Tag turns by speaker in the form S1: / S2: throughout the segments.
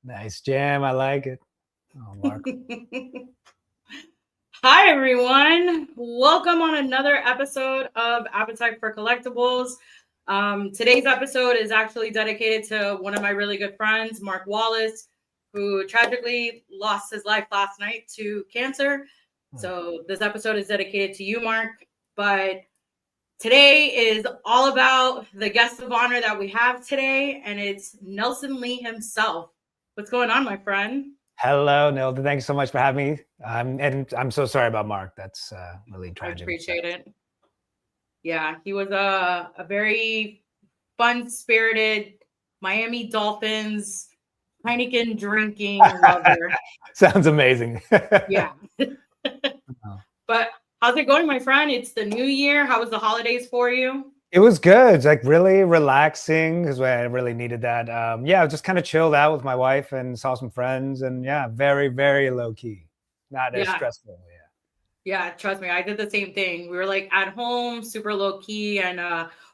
S1: Nice jam. I like it. Oh, Mark.
S2: Hi, everyone. Welcome on another episode of Appetite for Collectibles. Today's episode is actually dedicated to one of my really good friends, Mark Wallace, who tragically lost his life last night to cancer. So, this episode is dedicated to you, Mark. But today is all about the guest of honor that we have today, and it's Nelson Lee himself. What's going on, my friend?
S1: Hello, Neil. Thank you so much for having me. And I'm so sorry about Mark. That's really
S2: I
S1: tragic.
S2: appreciate it. Yeah, he was a very fun spirited Miami Dolphins Heineken drinking lover.
S1: Sounds amazing.
S2: Yeah. But how's it going, my friend? It's the new year. How was the holidays for you?
S1: It was good. It's like really relaxing because I really needed that. Yeah, I just kind of chilled out with my wife and saw some friends, and yeah, very, very low key, not as
S2: Yeah.
S1: stressful.
S2: Yeah, trust me, I did the same thing. We were like at home, super low key, and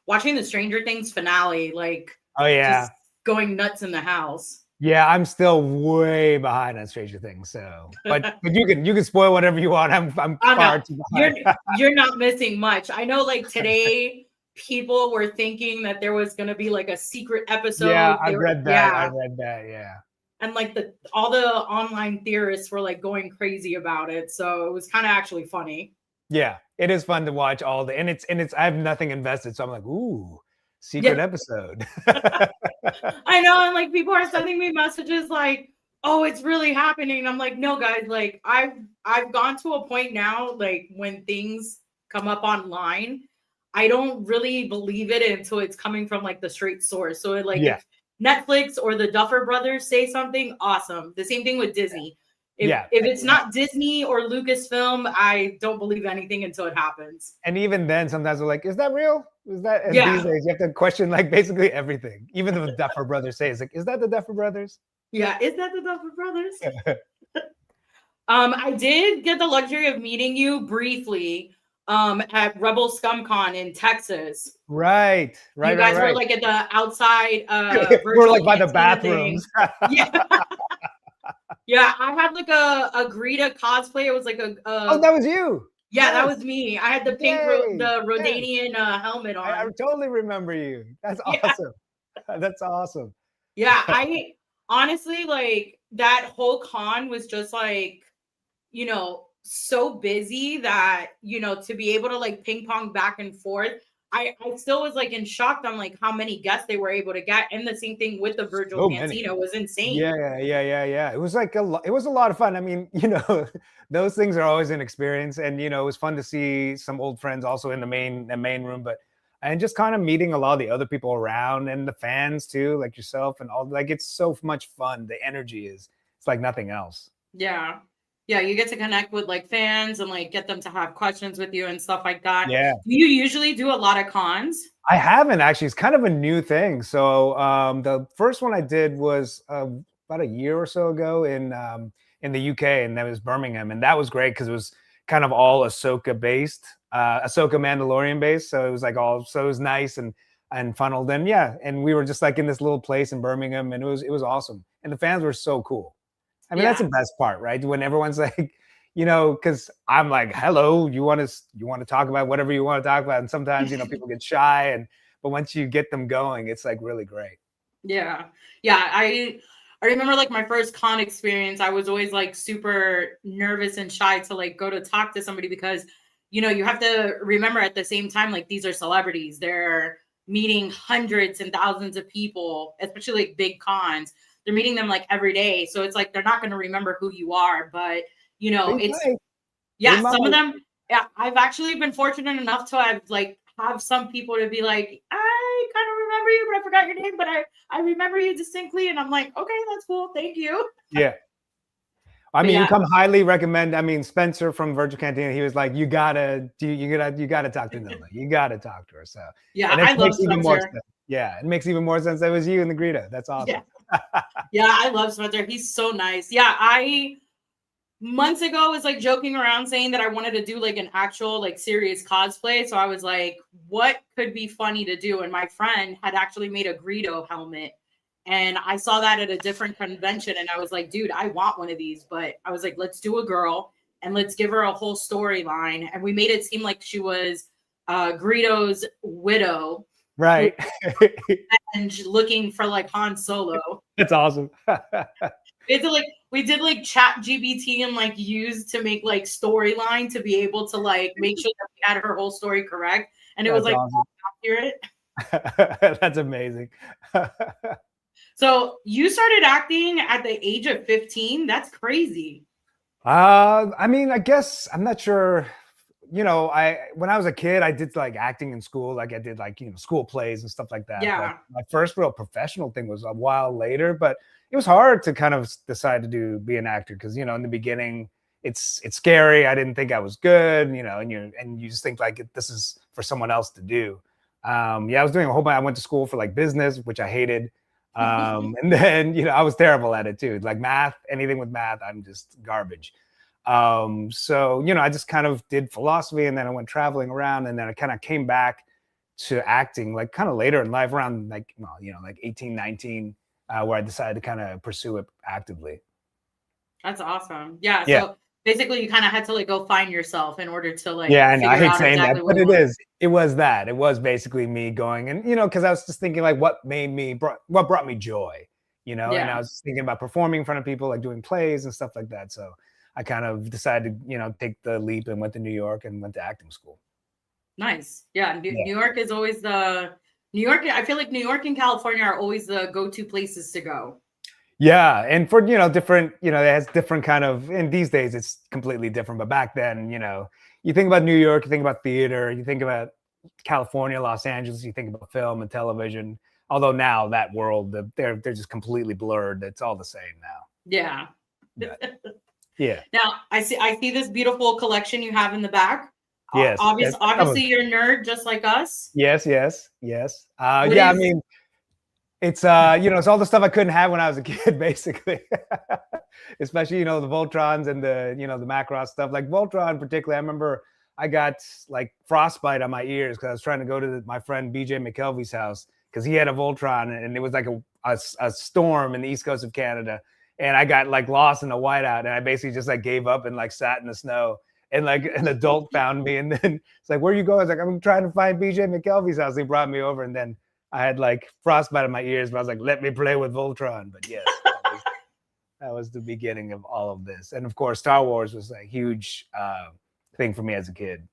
S2: watching the Stranger Things finale, like
S1: Oh yeah,
S2: just going nuts in the house.
S1: yeah. I'm still way behind on Stranger Things. So, but you can spoil whatever you want. I'm
S2: Oh no,
S1: far too
S2: you're
S1: behind.
S2: you're not missing much. I know like today people were thinking that there was gonna be like a secret
S1: Yeah,
S2: episode.
S1: I
S2: They were
S1: read that. I
S2: yeah.
S1: read that. Yeah.
S2: And like the all the online theorists were like going crazy about it. So it was kind of actually funny.
S1: Yeah, it is fun to watch all the and it's I have nothing invested, so I'm like, ooh, secret
S2: Yeah.
S1: episode.
S2: I know, and like people are sending me messages like, "Oh, it's really happening." I'm like, "No, guys, like I've gone to a point now like when things come up online, I don't really believe it until it's coming from like the straight source." So like
S1: Yeah,
S2: if Netflix or the Duffer Brothers say something, awesome. The same thing with Disney.
S1: yeah,
S2: If it's not Disney or Lucasfilm, I don't believe anything until it happens.
S1: and even then, sometimes we're like, is that real? Is that? And these
S2: Yeah.
S1: days, you have to question like basically everything. Even if the Duffer Brothers say, it's like, is that the Duffer Brothers?
S2: Yeah, is that the Duffer Brothers? I did get the luxury of meeting you briefly at Rebel ScumCon in Texas.
S1: Right, right,
S2: You
S1: right,
S2: guys were
S1: right.
S2: like at the outside
S1: We're
S2: virtual
S1: like by the
S2: cantina thing.
S1: bathrooms.
S2: Yeah. Yeah, I had like a Greta cosplay. It was like
S1: Oh, that was you.
S2: yeah, that
S1: Yes.
S2: was me. I had the pink
S1: Yay.
S2: the
S1: Yes.
S2: Rodanian helmet
S1: I
S2: on.
S1: totally remember you. That's
S2: Yeah.
S1: awesome. That's awesome.
S2: Yeah, I honestly like that whole con was just like, so busy that, to be able to like ping pong back and forth. I still was like in shock on like how many guests they were able to get. And the same thing with the Virgil
S1: So many.
S2: Cantina was insane.
S1: Yeah, yeah, yeah, yeah. It was like it was a lot of fun. I mean, those things are always an experience, and it was fun to see some old friends also in the main room, but and just kind of meeting a lot of the other people around and the fans too, like yourself and all. Like it's so much fun. The energy is it's like nothing else.
S2: Yeah. Yeah, you get to connect with like fans and like get them to have questions with you and stuff like that.
S1: Yeah.
S2: Do you usually do a lot of cons?
S1: I haven't actually. It's kind of a new thing. So the first one I did was about a year or so ago in the UK, and that was Birmingham, and that was great because it was kind of all Ahsoka based, Ahsoka Mandalorian based. So it was like all so it was nice and funneled, and yeah, and we were just like in this little place in Birmingham, and it was awesome, and the fans were so cool. I mean, that's
S2: Yeah.
S1: the best part, right? When everyone's like, because I'm like, hello, you want to talk about whatever you want to talk about, and sometimes people get shy, but once you get them going, it's like really great.
S2: Yeah. Yeah, I remember like my first con experience, I was always like super nervous and shy to like go to talk to somebody because you have to remember at the same time like these are celebrities. They're meeting hundreds and thousands of people, especially like big cons. They're meeting them like every day. So it's like they're not going to remember who you are, but
S1: They
S2: it's
S1: might, they
S2: yeah, some of
S1: might.
S2: them. Yeah, I've actually been fortunate enough to have some people to be like, I kind of remember you, but I forgot your name, but I remember you distinctly, and I'm like, okay, that's cool, thank you.
S1: Yeah, I
S2: But
S1: mean, you
S2: yeah,
S1: come highly recommend. I mean, Spencer from Virtual Cantina, he was like, you gotta talk to Nilda, you gotta talk to her. So,
S2: yeah,
S1: and it
S2: I love
S1: makes even more
S2: Spencer.
S1: sense. Yeah, it makes even more sense. That was you and the Greta. That's
S2: Yeah,
S1: awesome.
S2: yeah, I love Spencer. He's so nice. Yeah, I months ago was like joking around saying that I wanted to do like an actual like serious cosplay. So I was like, what could be funny to do? And my friend had actually made a Greedo helmet. And I saw that at a different convention, and I was like, dude, I want one of these. But I was like, let's do a girl and let's give her a whole storyline. And we made it seem like she was Greedo's widow,
S1: Right.
S2: and looking for like Han Solo.
S1: That's awesome.
S2: We did like chat GBT and like used to make like storyline to be able to like make sure that we had her whole story correct. And it was like
S1: awesome.
S2: accurate.
S1: That's amazing.
S2: So you started acting at the age of 15. That's crazy.
S1: I mean, I guess I'm not sure. When I was a kid, I did like acting in school. Like I did like, school plays and stuff like that.
S2: Yeah.
S1: But my first real professional thing was a while later, but it was hard to kind of decide to be an actor because, in the beginning, it's scary. I didn't think I was good, and you just think like this is for someone else to do. I was doing a whole bunch. I went to school for like business, which I hated. And then, I was terrible at it too. Like math, anything with math, I'm just garbage. So, I just kind of did philosophy and then I went traveling around and then I kind of came back to acting like kind of later in life around like 18, 19, where I decided to kind of pursue it actively.
S2: That's awesome. Yeah. So basically you kind of had to like go find yourself in order to like,
S1: I know I hate saying
S2: exactly
S1: that, but it was basically me going and, because I was just thinking like what brought me joy, and I was thinking about performing in front of people, like doing plays and stuff like that. So I kind of decided to, take the leap and went to New York and went to acting school.
S2: Nice. Yeah. New York is always I feel like New York and California are always the go-to places to go.
S1: Yeah. And for, different, it has different kind of, and these days it's completely different. But back then, you think about New York, you think about theater, you think about California, Los Angeles, you think about film and television. Although now that world, they're just completely blurred. It's all the same now.
S2: Yeah.
S1: Yeah.
S2: Now I see this beautiful collection you have in the back.
S1: Yes.
S2: Obviously you're a nerd just like us.
S1: Yes. I mean, it's it's all the stuff I couldn't have when I was a kid, basically. Especially, the Voltrons and the Macross stuff. Like Voltron particularly, I remember I got like frostbite on my ears because I was trying to go to my friend BJ McKelvey's house because he had a Voltron and it was like a storm in the east coast of Canada. And I got like lost in the whiteout and I basically just like gave up and like sat in the snow. And like an adult found me and then it's like, where are you going? I was like, I'm trying to find BJ McKelvey's house. He brought me over and then I had like frostbite in my ears, but I was like, let me play with Voltron. But yes, that was the beginning of all of this. And of course, Star Wars was a huge thing for me as a kid.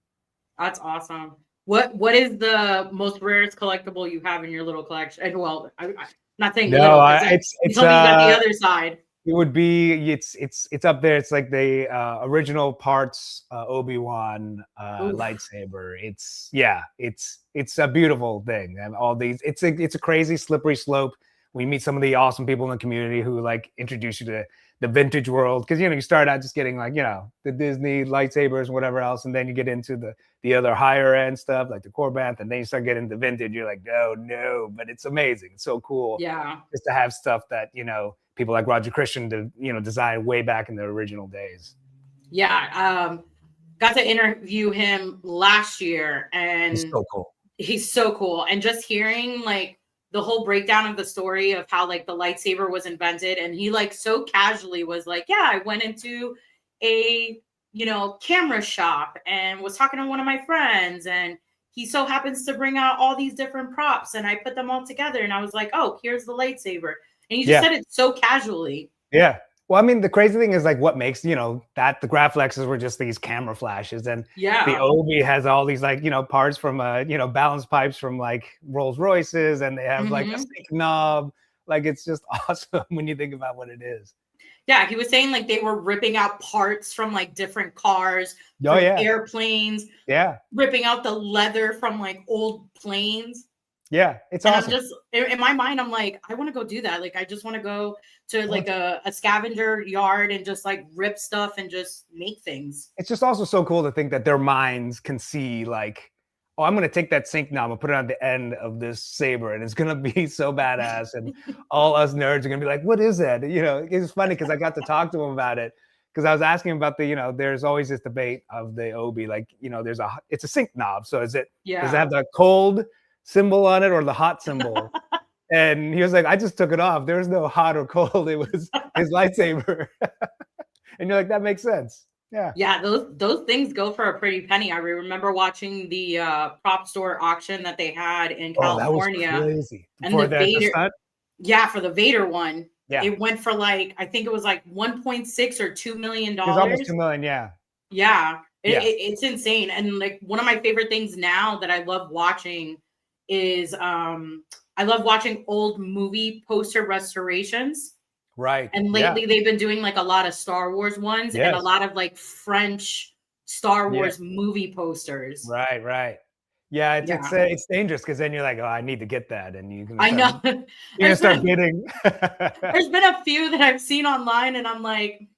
S2: That's awesome. What is the most rarest collectible you have in your little collection? And well, I'm not saying
S1: it's
S2: you got the other side.
S1: It would be it's up there. It's like the original parts Obi-Wan lightsaber. It's a beautiful thing, and all these. It's a crazy slippery slope. We meet some of the awesome people in the community who like introduce you to the vintage world because you start out just getting like the Disney lightsabers and whatever else, and then you get into the other higher end stuff like the Corbanth, and then you start getting the vintage. You're like, no, but it's amazing. It's so cool.
S2: Yeah,
S1: just to have stuff that people like Roger Christian to design way back in the original days.
S2: Yeah, got to interview him last year, and he's so cool. And just hearing like the whole breakdown of the story of how like the lightsaber was invented, and he like so casually was like, yeah, I went into a camera shop and was talking to one of my friends, and he so happens to bring out all these different props, and I put them all together, and I was like, oh, here's the lightsaber. And you just said it so casually. Yeah.
S1: Well, I mean, the crazy thing is like what makes, that the Graflexes were just these camera flashes. And the Obi has all these like, parts from, balance pipes from like Rolls Royces. And they have like a stick knob. Like, it's just awesome when you think about what it is.
S2: Yeah. He was saying like they were ripping out parts from like different cars, airplanes.
S1: Yeah.
S2: Ripping out the leather from like old planes.
S1: Yeah, it's awesome.
S2: I'm just in my mind, I'm like, I want to go do that. Like, I just want to go to like a scavenger yard and just like rip stuff and just make things.
S1: It's just also so cool to think that their minds can see like, oh, I'm going to take that sync knob and put it on the end of this saber and it's going to be so badass. And all us nerds are going to be like, what is that? It's funny because I got to talk to him about it because I was asking about the, there's always this debate of the Obi, like, it's a sync knob. So does it have the cold symbol on it or the hot symbol? And he was like, I just took it off. There was no hot or cold. It was his lightsaber. And you're like, that makes sense. Yeah.
S2: Yeah, those things go for a pretty penny. I remember watching the prop store auction that they had in
S1: Oh, that was
S2: California,
S1: crazy.
S2: and
S1: For
S2: the
S1: the
S2: Vader,
S1: stunt?
S2: yeah, for the Vader one,
S1: Yeah.
S2: it went for like I think it was like 1.6 or $2 million.
S1: It was almost 2 million. Yeah.
S2: Yeah,
S1: Yeah.
S2: it's insane. And like one of my favorite things now that I love watching is I love watching old movie poster restorations.
S1: Right.
S2: And
S1: Yeah.
S2: lately they've been doing like a lot of Star Wars ones and a
S1: Yes.
S2: lot of like French Star
S1: Yeah.
S2: Wars movie posters.
S1: Right. Right. Yeah.
S2: Yeah.
S1: It's dangerous because then you're like, oh, I need to get that. And you can
S2: I know.
S1: you're gonna start bidding.
S2: There's been a few that I've seen online and I'm like,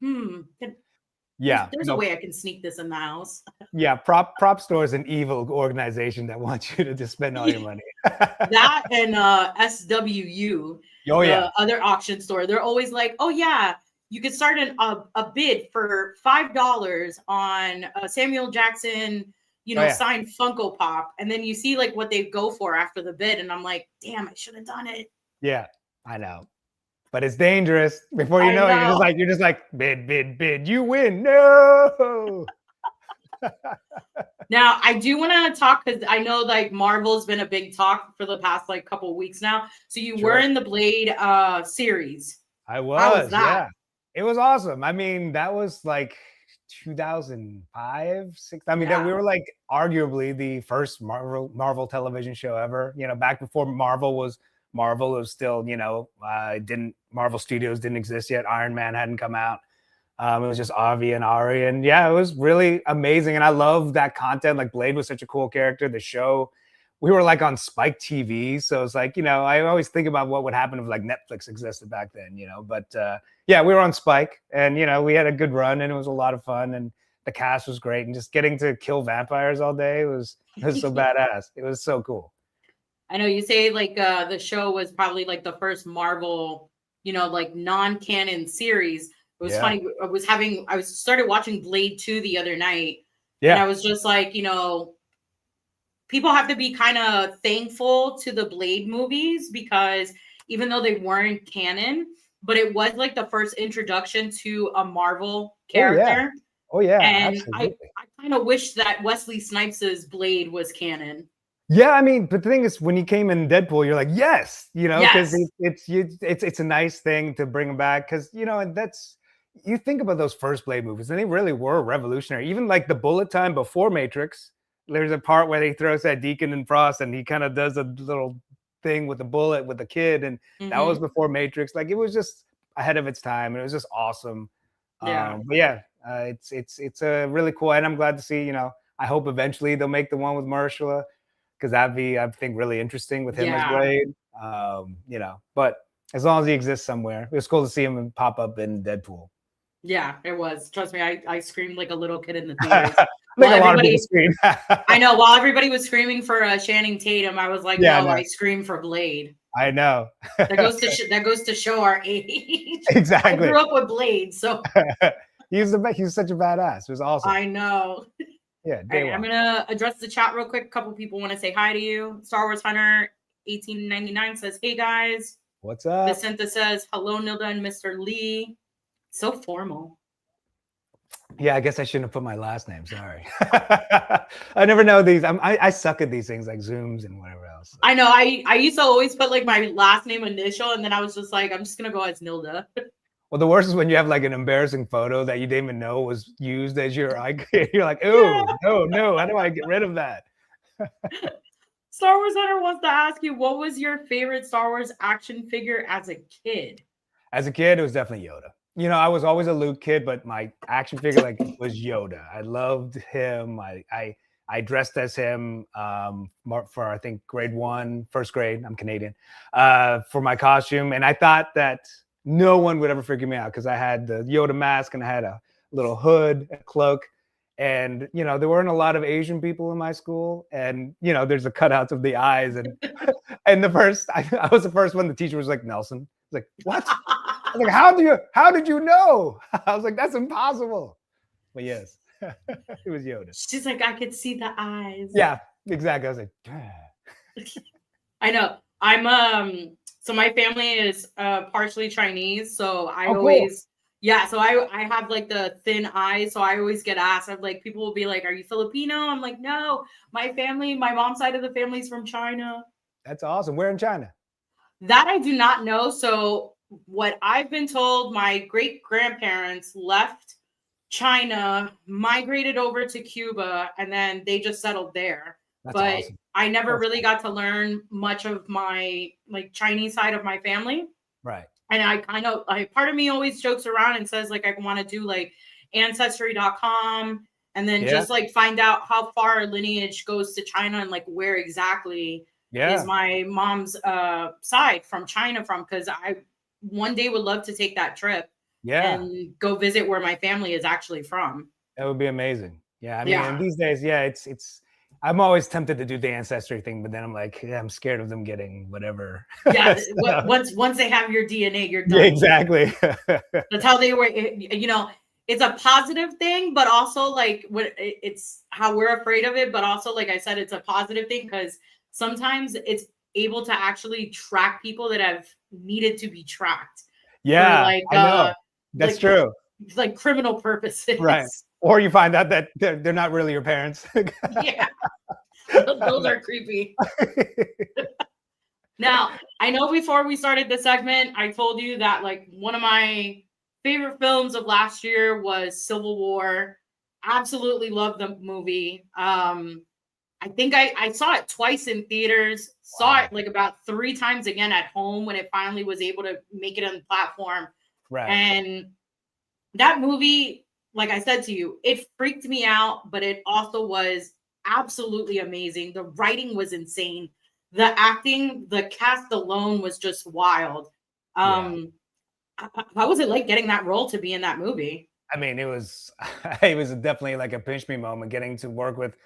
S1: Yeah.
S2: there's a
S1: No,
S2: way I can sneak this in the house.
S1: yeah. Prop store is an evil organization that wants you to just spend all your money.
S2: That and SWU,
S1: Oh,
S2: the
S1: yeah.
S2: other auction store, they're always like, oh yeah, you could start a bid for $5 on Samuel Jackson,
S1: Oh, yeah.
S2: signed Funko Pop, and then you see like what they go for after the bid, and I'm like, damn, I should have done it.
S1: Yeah. I know. But it's dangerous. Before you know it, you're just like bid. You win. No.
S2: Now I do want to talk because I know like Marvel's been a big talk for the past like couple of weeks now. So you were in the Blade series.
S1: I was.
S2: How was that?
S1: Yeah. It was awesome. I mean, that was like 2005, 6. I mean, we were like arguably the first Marvel television show ever. Back before Marvel was Marvel, it was still, Marvel Studios didn't exist yet. Iron Man hadn't come out. It was just Avi and Ari. And yeah, it was really amazing. And I love that content. Like Blade was such a cool character. The show, we were like on Spike TV. So it's like, I always think about what would happen if like Netflix existed back then, but yeah, we were on Spike and, we had a good run and it was a lot of fun. And the cast was great. And just getting to kill vampires all day was so badass. It was so cool.
S2: I know you say like the show was probably like the first Marvel, like non-canon series. It was funny. I started watching Blade 2 the other night. Yeah. And I was just like, people have to be kind of thankful to the Blade movies because even though they weren't canon, but it was like the first introduction to a Marvel character.
S1: Oh yeah.
S2: And
S1: absolutely.
S2: I kind of wish that Wesley Snipes' Blade was canon.
S1: Yeah, I mean, but the thing is, when he came in Deadpool, you're like, yes, because it's a nice thing to bring him back because that's. You think about those first Blade movies, and they really were revolutionary. Even like the bullet time before Matrix, there's a part where he throws that Deacon and Frost, and he kind of does a little thing with the bullet with the kid, and that was before Matrix. Like it was just ahead of its time, and it was just awesome.
S2: Yeah,
S1: but yeah, it's a really cool, and I'm glad to see. I hope eventually they'll make the one with Mahershala because that'd be, I think, really interesting with him as Blade. But as long as he exists somewhere, it was cool to see him pop up in Deadpool.
S2: Yeah, it was. Trust me, I screamed like a little kid in the theaters.
S1: A lot of people scream.
S2: I know. While everybody was screaming for Channing Tatum, I was like, no, I screamed for Blade.
S1: I know.
S2: That goes to show our age.
S1: Exactly.
S2: I grew up with Blade, so
S1: he's such a badass. It was awesome.
S2: I know.
S1: Yeah.
S2: Right, I'm gonna address the chat real quick. A couple people want to say hi to you. Star Wars Hunter 1899 says, "Hey guys,
S1: what's up?"
S2: Vicenta says, "Hello, Nilda and Mr. Lee." So formal.
S1: Yeah, I guess I shouldn't have put my last name. Sorry. I never know these. I suck at these things like Zooms and whatever else.
S2: I know. I used to always put like my last name initial, and then I was just like, I'm just gonna go as Nilda.
S1: Well, the worst is when you have like an embarrassing photo that you didn't even know was used as your icon. You're like, oh no, how do I get rid of that?
S2: Star Wars Hunter wants to ask you, what was your favorite Star Wars action figure as a kid?
S1: As a kid, it was definitely Yoda. I was always a Luke kid, but my action figure was Yoda. I loved him. I dressed as him for I think first grade. I'm Canadian for my costume, and I thought that no one would ever figure me out because I had the Yoda mask and I had a little hood, a cloak, and there weren't a lot of Asian people in my school, and there's the cutouts of the eyes, and and I was the first one. The teacher was like, Nelson. I was like, what? I was like, how did you know? I was like, that's impossible. But yes, it was Yoda.
S2: She's like, I could see the eyes.
S1: Yeah, exactly. I was like,
S2: I know. I'm So my family is partially Chinese, so I
S1: Oh, cool.
S2: always yeah, so I have like the thin eyes, so I always get asked. I'm like, people will be like, "Are you Filipino?" I'm like, "No, my family, my mom's side of the family is from China."
S1: That's awesome. Where in China?
S2: That I do not know. So what I've been told, my great grandparents left China, migrated over to Cuba, and then they just settled there.
S1: That's
S2: But
S1: awesome.
S2: I never
S1: That's
S2: really
S1: cool.
S2: got to learn much of my like Chinese side of my family.
S1: Right.
S2: And I kind of like part of me always jokes around and says like I want to do like ancestry.com and then
S1: Yeah.
S2: just like find out how far our lineage goes to China and like where exactly is
S1: Yeah.
S2: my mom's side from China from, because I one day would love to take that trip
S1: Yeah.
S2: and go visit where my family is actually from.
S1: That would be amazing. Yeah. I mean, and
S2: Yeah.
S1: these days, yeah, it's I'm always tempted to do the ancestry thing, but then I'm like, yeah, I'm scared of them getting whatever.
S2: Yeah,
S1: So,
S2: once they have your DNA, you're
S1: yeah,
S2: done.
S1: exactly.
S2: That's how they were. You know, it's a positive thing, but also like what it's how we're afraid of it. But also, like I said, it's a positive thing because sometimes it's able to actually track people that have needed to be tracked for
S1: Yeah, I know. That's
S2: like
S1: true.
S2: like criminal
S1: Right.
S2: purposes.
S1: Or you find out that they're not really your parents.
S2: Yeah, those are creepy. Now, I know before we started the segment, I told you that like one of my favorite films of last year was Civil War. Absolutely love the movie. I think I saw it twice in theaters, saw
S1: Wow.
S2: it like about 3 times again at home when it finally was able to make it on the platform.
S1: Right.
S2: And that movie, like I said to you, it freaked me out, but it also was absolutely amazing. The writing was insane. The acting, the cast alone was just wild.
S1: Yeah.
S2: How was it like getting that role to be in that movie?
S1: I mean, it was it was definitely like a pinch me moment getting to work with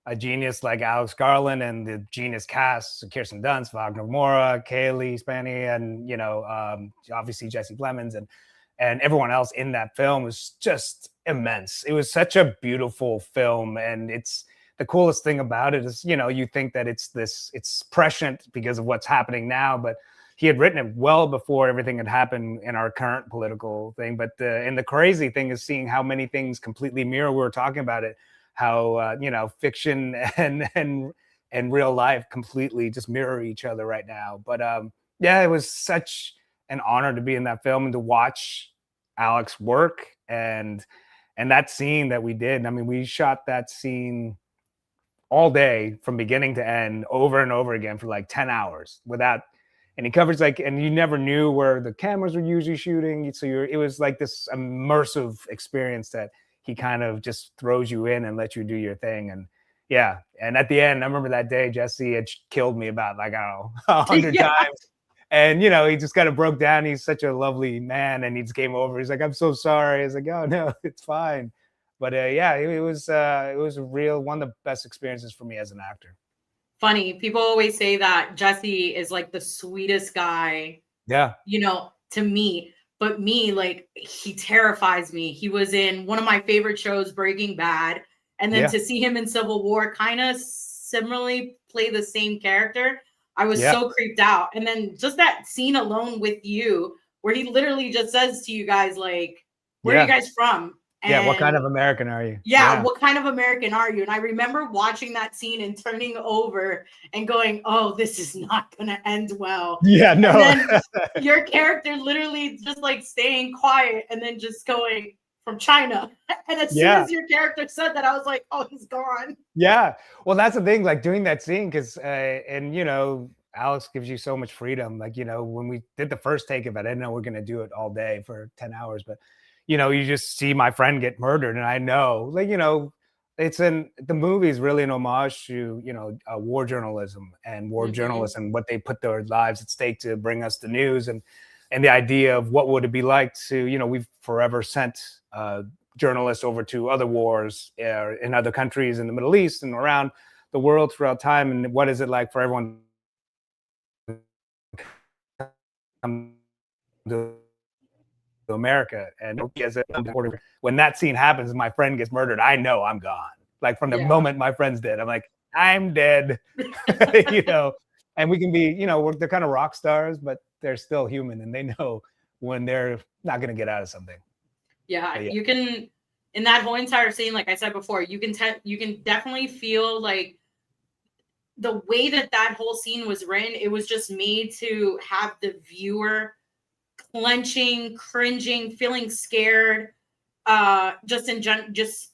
S1: a genius like Alex Garland and the genius cast, Kirsten Dunst, Wagner Moura, Kaylee Spaney, and obviously Jesse Plemons and everyone else in that film was just immense. It was such a beautiful film, and it's the coolest thing about it is you think that it's prescient because of what's happening now, but he had written it well before everything had happened in our current political thing. But and the crazy thing is seeing how many things completely mirror. We were talking about it, how fiction and real life completely just mirror each other right now. But yeah, it was such an honor to be in that film and to watch Alex work and that scene that we did. I mean, we shot that scene all day from beginning to end over and over again for like 10 hours without any coverage, like, and you never knew where the cameras were usually shooting, so it was like this immersive experience that he kind of just throws you in and lets you do your thing. And yeah, and at the end, I remember that day Jesse had killed me about like, I don't know, 100
S2: Yeah.
S1: times. And he just kind of broke down. He's such a lovely man, and he just came over. He's like, "I'm so sorry." I was like, "Oh no, it's fine." But yeah, it was a real one of the best experiences for me as an actor.
S2: Funny. People always say that Jesse is like the sweetest guy,
S1: Yeah,
S2: to me. But me, like, he terrifies me. He was in one of my favorite shows, Breaking Bad. And then
S1: yeah,
S2: to see him in Civil War kind of similarly play the same character, I was
S1: yeah,
S2: so creeped out. And then just that scene alone with you, where he literally just says to you guys, like, where are you
S1: yeah,
S2: guys from?
S1: yeah. What kind
S2: And
S1: of American are you?
S2: yeah,
S1: Yeah,
S2: what kind of American are you? And I remember watching that scene and turning over and going, oh, this is not going to end well.
S1: yeah.
S2: And
S1: No,
S2: then your character literally just like staying quiet and then just going from China. And as soon
S1: yeah,
S2: as your character said that, I was like, oh, he's gone.
S1: yeah. Well, that's the thing. Like doing that scene, because and Alex gives you so much freedom. Like when we did the first take of it, I didn't know we're gonna do it all day for 10 hours, but you just see my friend get murdered, and I know, like it's in the movie is really an homage to war journalism and war
S2: Mm-hmm.
S1: journalists and what they put their lives at stake to bring us the news and the idea of what would it be like to we've forever sent journalists over to other wars in other countries in the Middle East and around the world throughout time, and what is it like for everyone to come to America. And as a reporter, when that scene happens and my friend gets murdered, I know I'm gone. Like from the
S2: Yeah.
S1: moment my friend's dead, I'm like, I'm dead. And we can be, they're kind of rock stars, but they're still human and they know when they're not going to get out of something.
S2: Yeah, you can, in that whole entire scene, like I said before, you can definitely feel like the way that whole scene was written, it was just made to have the viewer clenching, cringing, feeling scared, just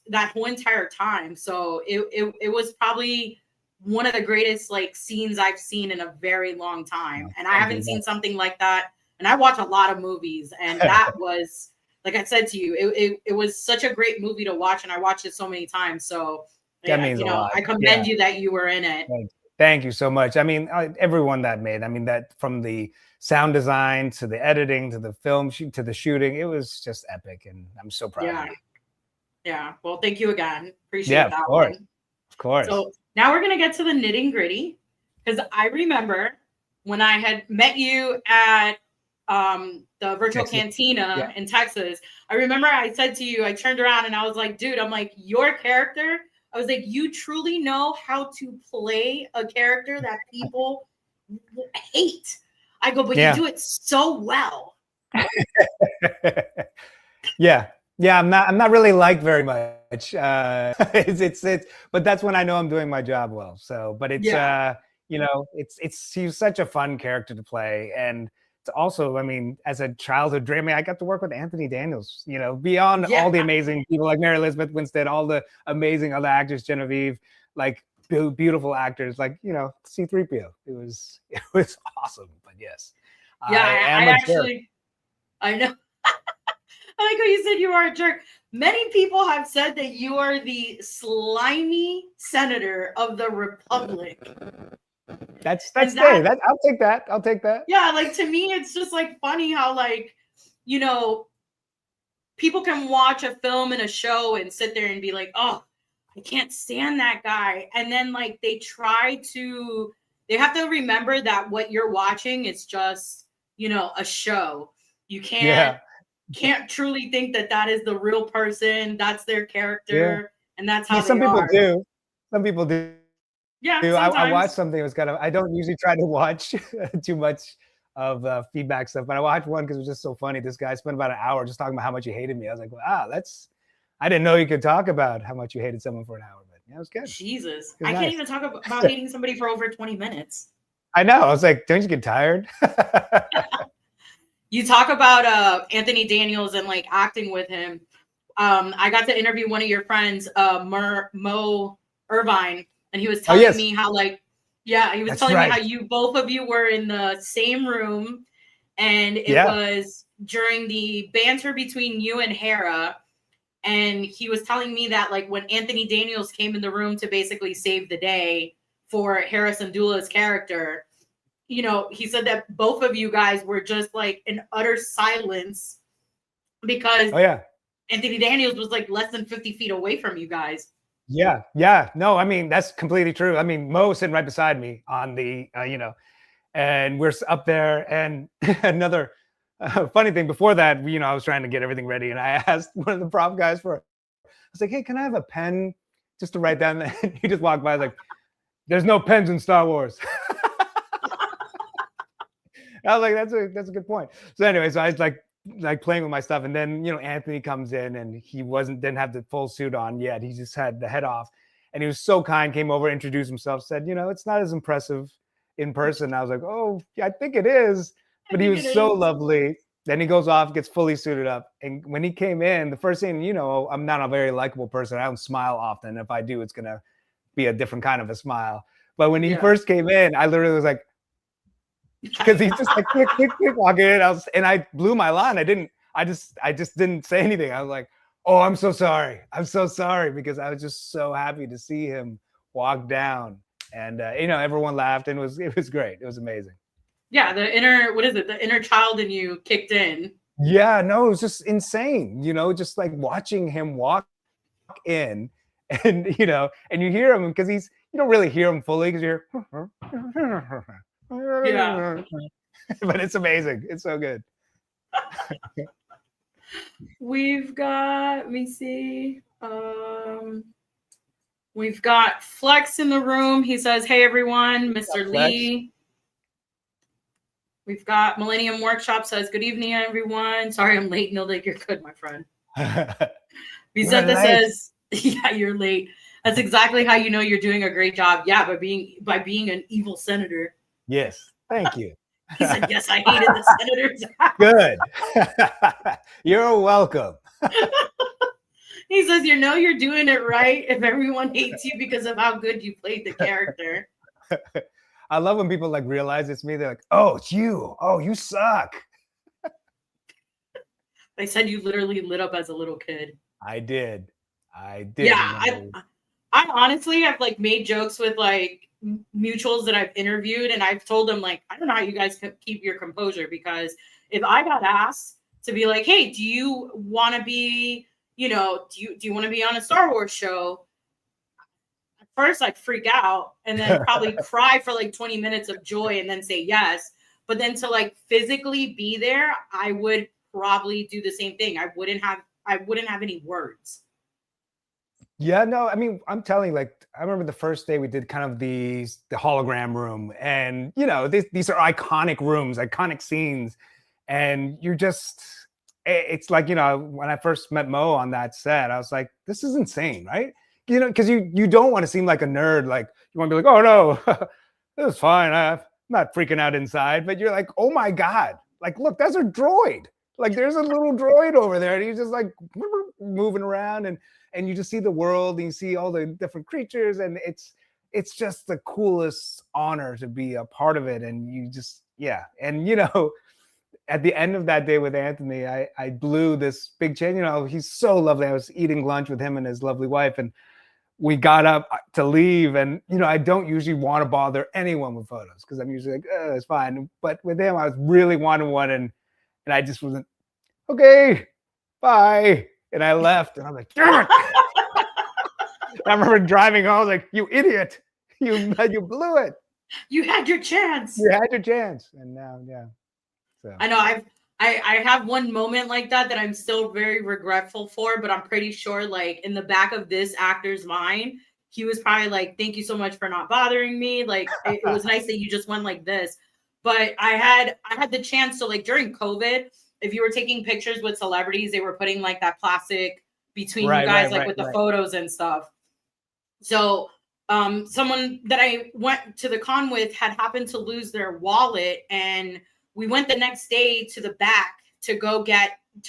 S2: that whole entire time. So it was probably one of the greatest like scenes I've seen in a very long time. And I haven't seen something like that. And I watch a lot of movies, and that was, like I said to you, it was such a great movie to watch, and I watched it so many times. So
S1: that means a lot.
S2: I commend you that you were in it.
S1: Thank you so much. I mean, everyone that made, I mean, that from the sound design to the editing to the film to the shooting, it was just epic, and I'm so proud of you.
S2: Yeah. Well, thank you again. Appreciate that
S1: one. Of course.
S2: So now we're gonna get to the nitty gritty, because I remember when I had met you at the virtual cantina in Texas. I remember I said to you, I turned around and I was like, dude, I'm like, your character, I was like, you truly know how to play a character that people hate. I go, but you do it so well.
S1: Yeah, I'm not really liked very much. It's but that's when I know I'm doing my job well. So, but it's you know, he's such a fun character to play. And it's also, I mean, as a childhood dream, I got to work with Anthony Daniels, you know, beyond all the amazing people like Mary Elizabeth Winstead, all the amazing other actors, Genevieve, like beautiful actors, like, you know, C-3PO. It was awesome. But yes.
S2: Yeah, I actually, I know. I like how you said you are a jerk. Many people have said that you are the slimy senator of the Republic.
S1: That's good. I'll take that. I'll take that.
S2: Yeah, like to me, it's just like funny how, like, you know, people can watch a film and a show and sit there and be like, oh, I can't stand that guy. And then like they have to remember that what you're watching is just, you know, a show. You can't truly think that is the real person. That's their character. And that's how
S1: some people do. Some people do.
S2: Yeah,
S1: I watched something. It was kind of, I don't usually try to watch too much of feedback stuff, but I watched one because it was just so funny. This guy spent about an hour just talking about how much he hated me. I was like, wow, I didn't know you could talk about how much you hated someone for an hour, but yeah, it was good.
S2: Jesus. I can't even talk about hating somebody for over 20 minutes.
S1: I know. I was like, don't you get tired?
S2: You talk about Anthony Daniels and like acting with him. I got to interview one of your friends, Mo Irvine, and he was telling me how like, he was telling me how both of you were in the same room, and it was during the banter between you and Hera. And he was telling me that like when Anthony Daniels came in the room to basically save the day for Hera Syndulla's character, you know, he said that both of you guys were just like in utter silence because Anthony Daniels was like less than 50 feet away from you guys.
S1: Yeah. No, I mean, that's completely true. I mean, Mo's sitting right beside me on the, you know, and we're up there. And another funny thing before that, you know, I was trying to get everything ready and I asked one of the prop guys I was like, hey, can I have a pen just to write down that? He just walked by, I was like, there's no pens in Star Wars. I was like, that's a good point. So anyway, so I was like playing with my stuff, and then, you know, Anthony comes in and he didn't have the full suit on yet. He just had the head off, and he was so kind, came over, introduced himself, said, you know, it's not as impressive in person. I was like, oh, yeah, I think it is, but he was so lovely. Then he goes off, gets fully suited up, and when he came in, the first thing, you know, I'm not a very likable person. I don't smile often. If I do, it's gonna be a different kind of a smile. But when he first came in, I literally was like, because he's just like quick walking in. I blew my line. I just didn't say anything. I was like, oh, I'm so sorry, because I was just so happy to see him walk down, and you know, everyone laughed, and it was great. It was amazing.
S2: Yeah, the inner child in you kicked in.
S1: Yeah, no, it was just insane. You know, just like watching him walk in, and you know, and you hear him because you don't really hear him fully because you're.
S2: Yeah.
S1: But it's amazing. It's so good.
S2: We've got, let me see. We've got Flex in the room. He says, hey, everyone, Mr. Lee. We've got Millennium Workshop says, good evening, everyone. Sorry I'm late. No, like you're good, my friend. Vicente says, yeah, you're late. That's exactly how you know you're doing a great job. Yeah, by being an evil senator.
S1: Yes, thank you.
S2: He said, yes, I hated the senators.
S1: Good. You're welcome.
S2: He says, you know you're doing it right if everyone hates you because of how good you played the character.
S1: I love when people like realize it's me. They're like, oh, it's you. Oh, you suck.
S2: They said you literally lit up as a little kid.
S1: I did.
S2: Yeah, I honestly have like made jokes with like mutuals that I've interviewed, and I've told them like, I don't know how you guys keep your composure, because if I got asked to be like, hey, do you want to be, do you want to be on a Star Wars show? At first I'd freak out and then probably cry for like 20 minutes of joy and then say yes. But then to like physically be there, I would probably do the same thing. I wouldn't have any words.
S1: Yeah, no, I mean, I'm telling you, like, I remember the first day we did kind of the hologram room, and these are iconic rooms, iconic scenes, and it's like, when I first met Mo on that set, I was like, this is insane, right? Because you don't want to seem like a nerd, like you want to be like, oh no, this is fine, I'm not freaking out inside, but you're like, oh my God, like, look, that's a droid. Like there's a little droid over there, and he's just like moving around, and you just see the world, and you see all the different creatures, and it's just the coolest honor to be a part of it. And and at the end of that day with Anthony, I blew this big chain. He's so lovely. I was eating lunch with him and his lovely wife, and we got up to leave, and I don't usually want to bother anyone with photos because I'm usually like, it's fine. But with him, I was really wanting one, and I just wasn't, okay, bye. And I left, and I'm like, damn it. I remember driving home, I was like, you idiot. You blew it.
S2: You had your chance.
S1: You had your chance. And now, yeah. So.
S2: I know I have one moment like that I'm still very regretful for, but I'm pretty sure like in the back of this actor's mind, he was probably like, thank you so much for not bothering me. Like it was nice that you just went like this. But I had the chance to, like, during COVID, if you were taking pictures with celebrities, they were putting like that plastic between you guys, with the photos and stuff. So someone that I went to the con with had happened to lose their wallet, and we went the next day to the back to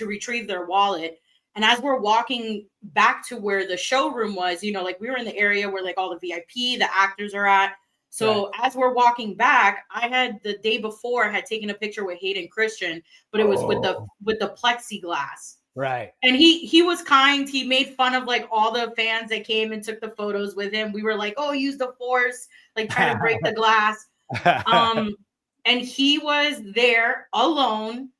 S2: retrieve their wallet. And as we're walking back to where the showroom was, like we were in the area where like all the VIP, the actors are at. So as we're walking back, I had the day before had taken a picture with Hayden Christian, but it was with the plexiglass.
S1: Right.
S2: And he was kind. He made fun of like all the fans that came and took the photos with him. We were like, oh, use the force, like trying to break the glass. And he was there alone,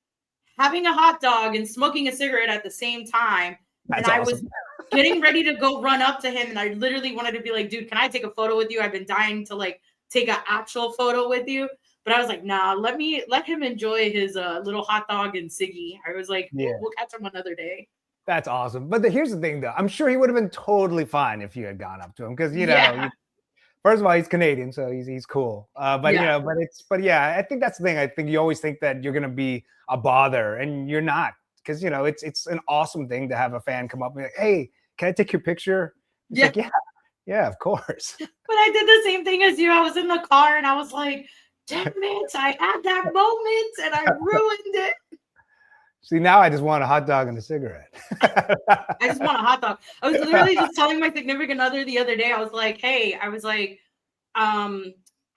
S2: having a hot dog and smoking a cigarette at the same time.
S1: That's
S2: and
S1: awesome.
S2: I was getting ready to go run up to him, and I literally wanted to be like, dude, can I take a photo with you? I've been dying to like take an actual photo with you. But I was like, nah, let him enjoy his little hot dog and ciggy. I was like, we'll catch him another day.
S1: That's awesome. But here's the thing, though. I'm sure he would have been totally fine if you had gone up to him, because first of all, he's Canadian, so he's cool. I think that's the thing. I think you always think that you're gonna be a bother, and you're not, because it's an awesome thing to have a fan come up and be like, hey, can I take your picture? It's like, yeah, of course.
S2: But I did the same thing as you. I was in the car and I was like, damn it, I had that moment and I ruined it.
S1: See, now I just want a hot dog and a cigarette.
S2: I just want a hot dog. I was literally just telling my significant other the other day, I was like, hey, I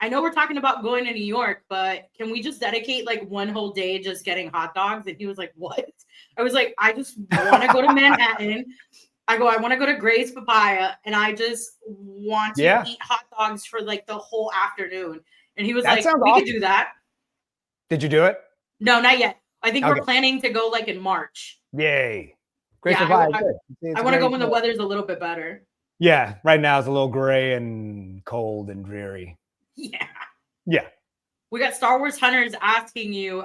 S2: know we're talking about going to New York, but can we just dedicate like one whole day just getting hot dogs? And he was like, what? I was like, I just want to go to Manhattan. I want to go to Gray's Papaya, and I just want to eat hot dogs for like the whole afternoon. And he was like, we could do that.
S1: Did you do it?
S2: No, not yet. I think we're planning to go like in March.
S1: Yay. Gray's Papaya.
S2: I want to go when the weather's a little bit better.
S1: Yeah. Right now it's a little gray and cold and dreary.
S2: Yeah.
S1: Yeah.
S2: We got Star Wars Hunters asking you,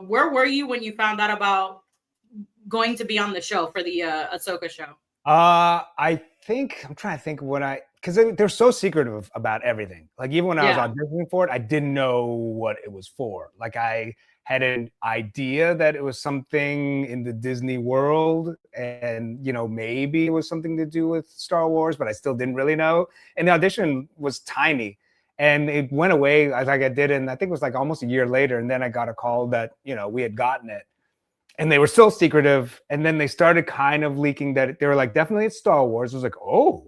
S2: where were you when you found out about going to be on the show for the Ahsoka show?
S1: I think I'm trying to think because they're so secretive about everything. Like even when I was
S2: Yeah.
S1: auditioning for it, I didn't know what it was for. Like I had an idea that it was something in the Disney world, and maybe it was something to do with Star Wars, but I still didn't really know. And the audition was tiny, and it went away like I did, and I think it was like almost a year later, and then I got a call that we had gotten it, and they were still secretive, and then they started kind of leaking that they were like, definitely it's Star Wars. It was like, oh.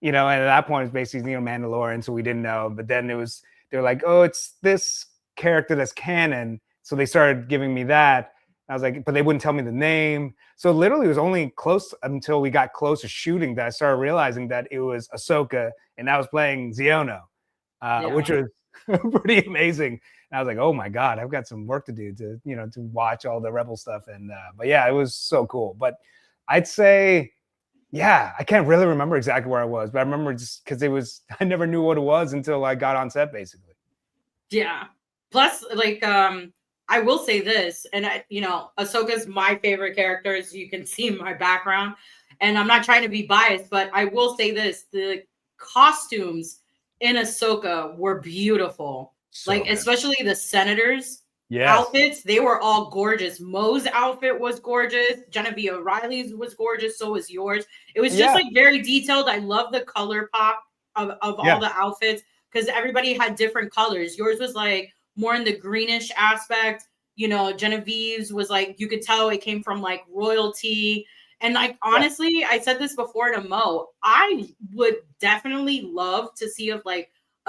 S1: And at that point it's basically Mandalorian, so we didn't know. But then they're like, oh, it's this character that's canon. So they started giving me that. I was like, but they wouldn't tell me the name. So literally it was only close until we got close to shooting that I started realizing that it was Ahsoka, and I was playing Xiono, which was pretty amazing. And I was like, oh my God, I've got some work to do to watch all the Rebel stuff. And but yeah, it was so cool. But I'd say, yeah, I can't really remember exactly where I was, but I remember just because I never knew what it was until I got on set, basically.
S2: Yeah. Plus, like, I will say this, and Ahsoka's my favorite character, as you can see in my background. And I'm not trying to be biased, but I will say this: the costumes in Ahsoka were beautiful.
S1: So
S2: like,
S1: good.
S2: especially the senators.
S1: Yes.
S2: Outfits, they were all gorgeous. Mo's outfit was gorgeous. Genevieve Riley's was gorgeous. So was yours. It was just like very detailed. I love the color pop of all the outfits, because everybody had different colors. Yours was like more in the greenish aspect. Genevieve's was like, you could tell it came from like royalty. And like, honestly, I said this before to Mo, I would definitely love to see a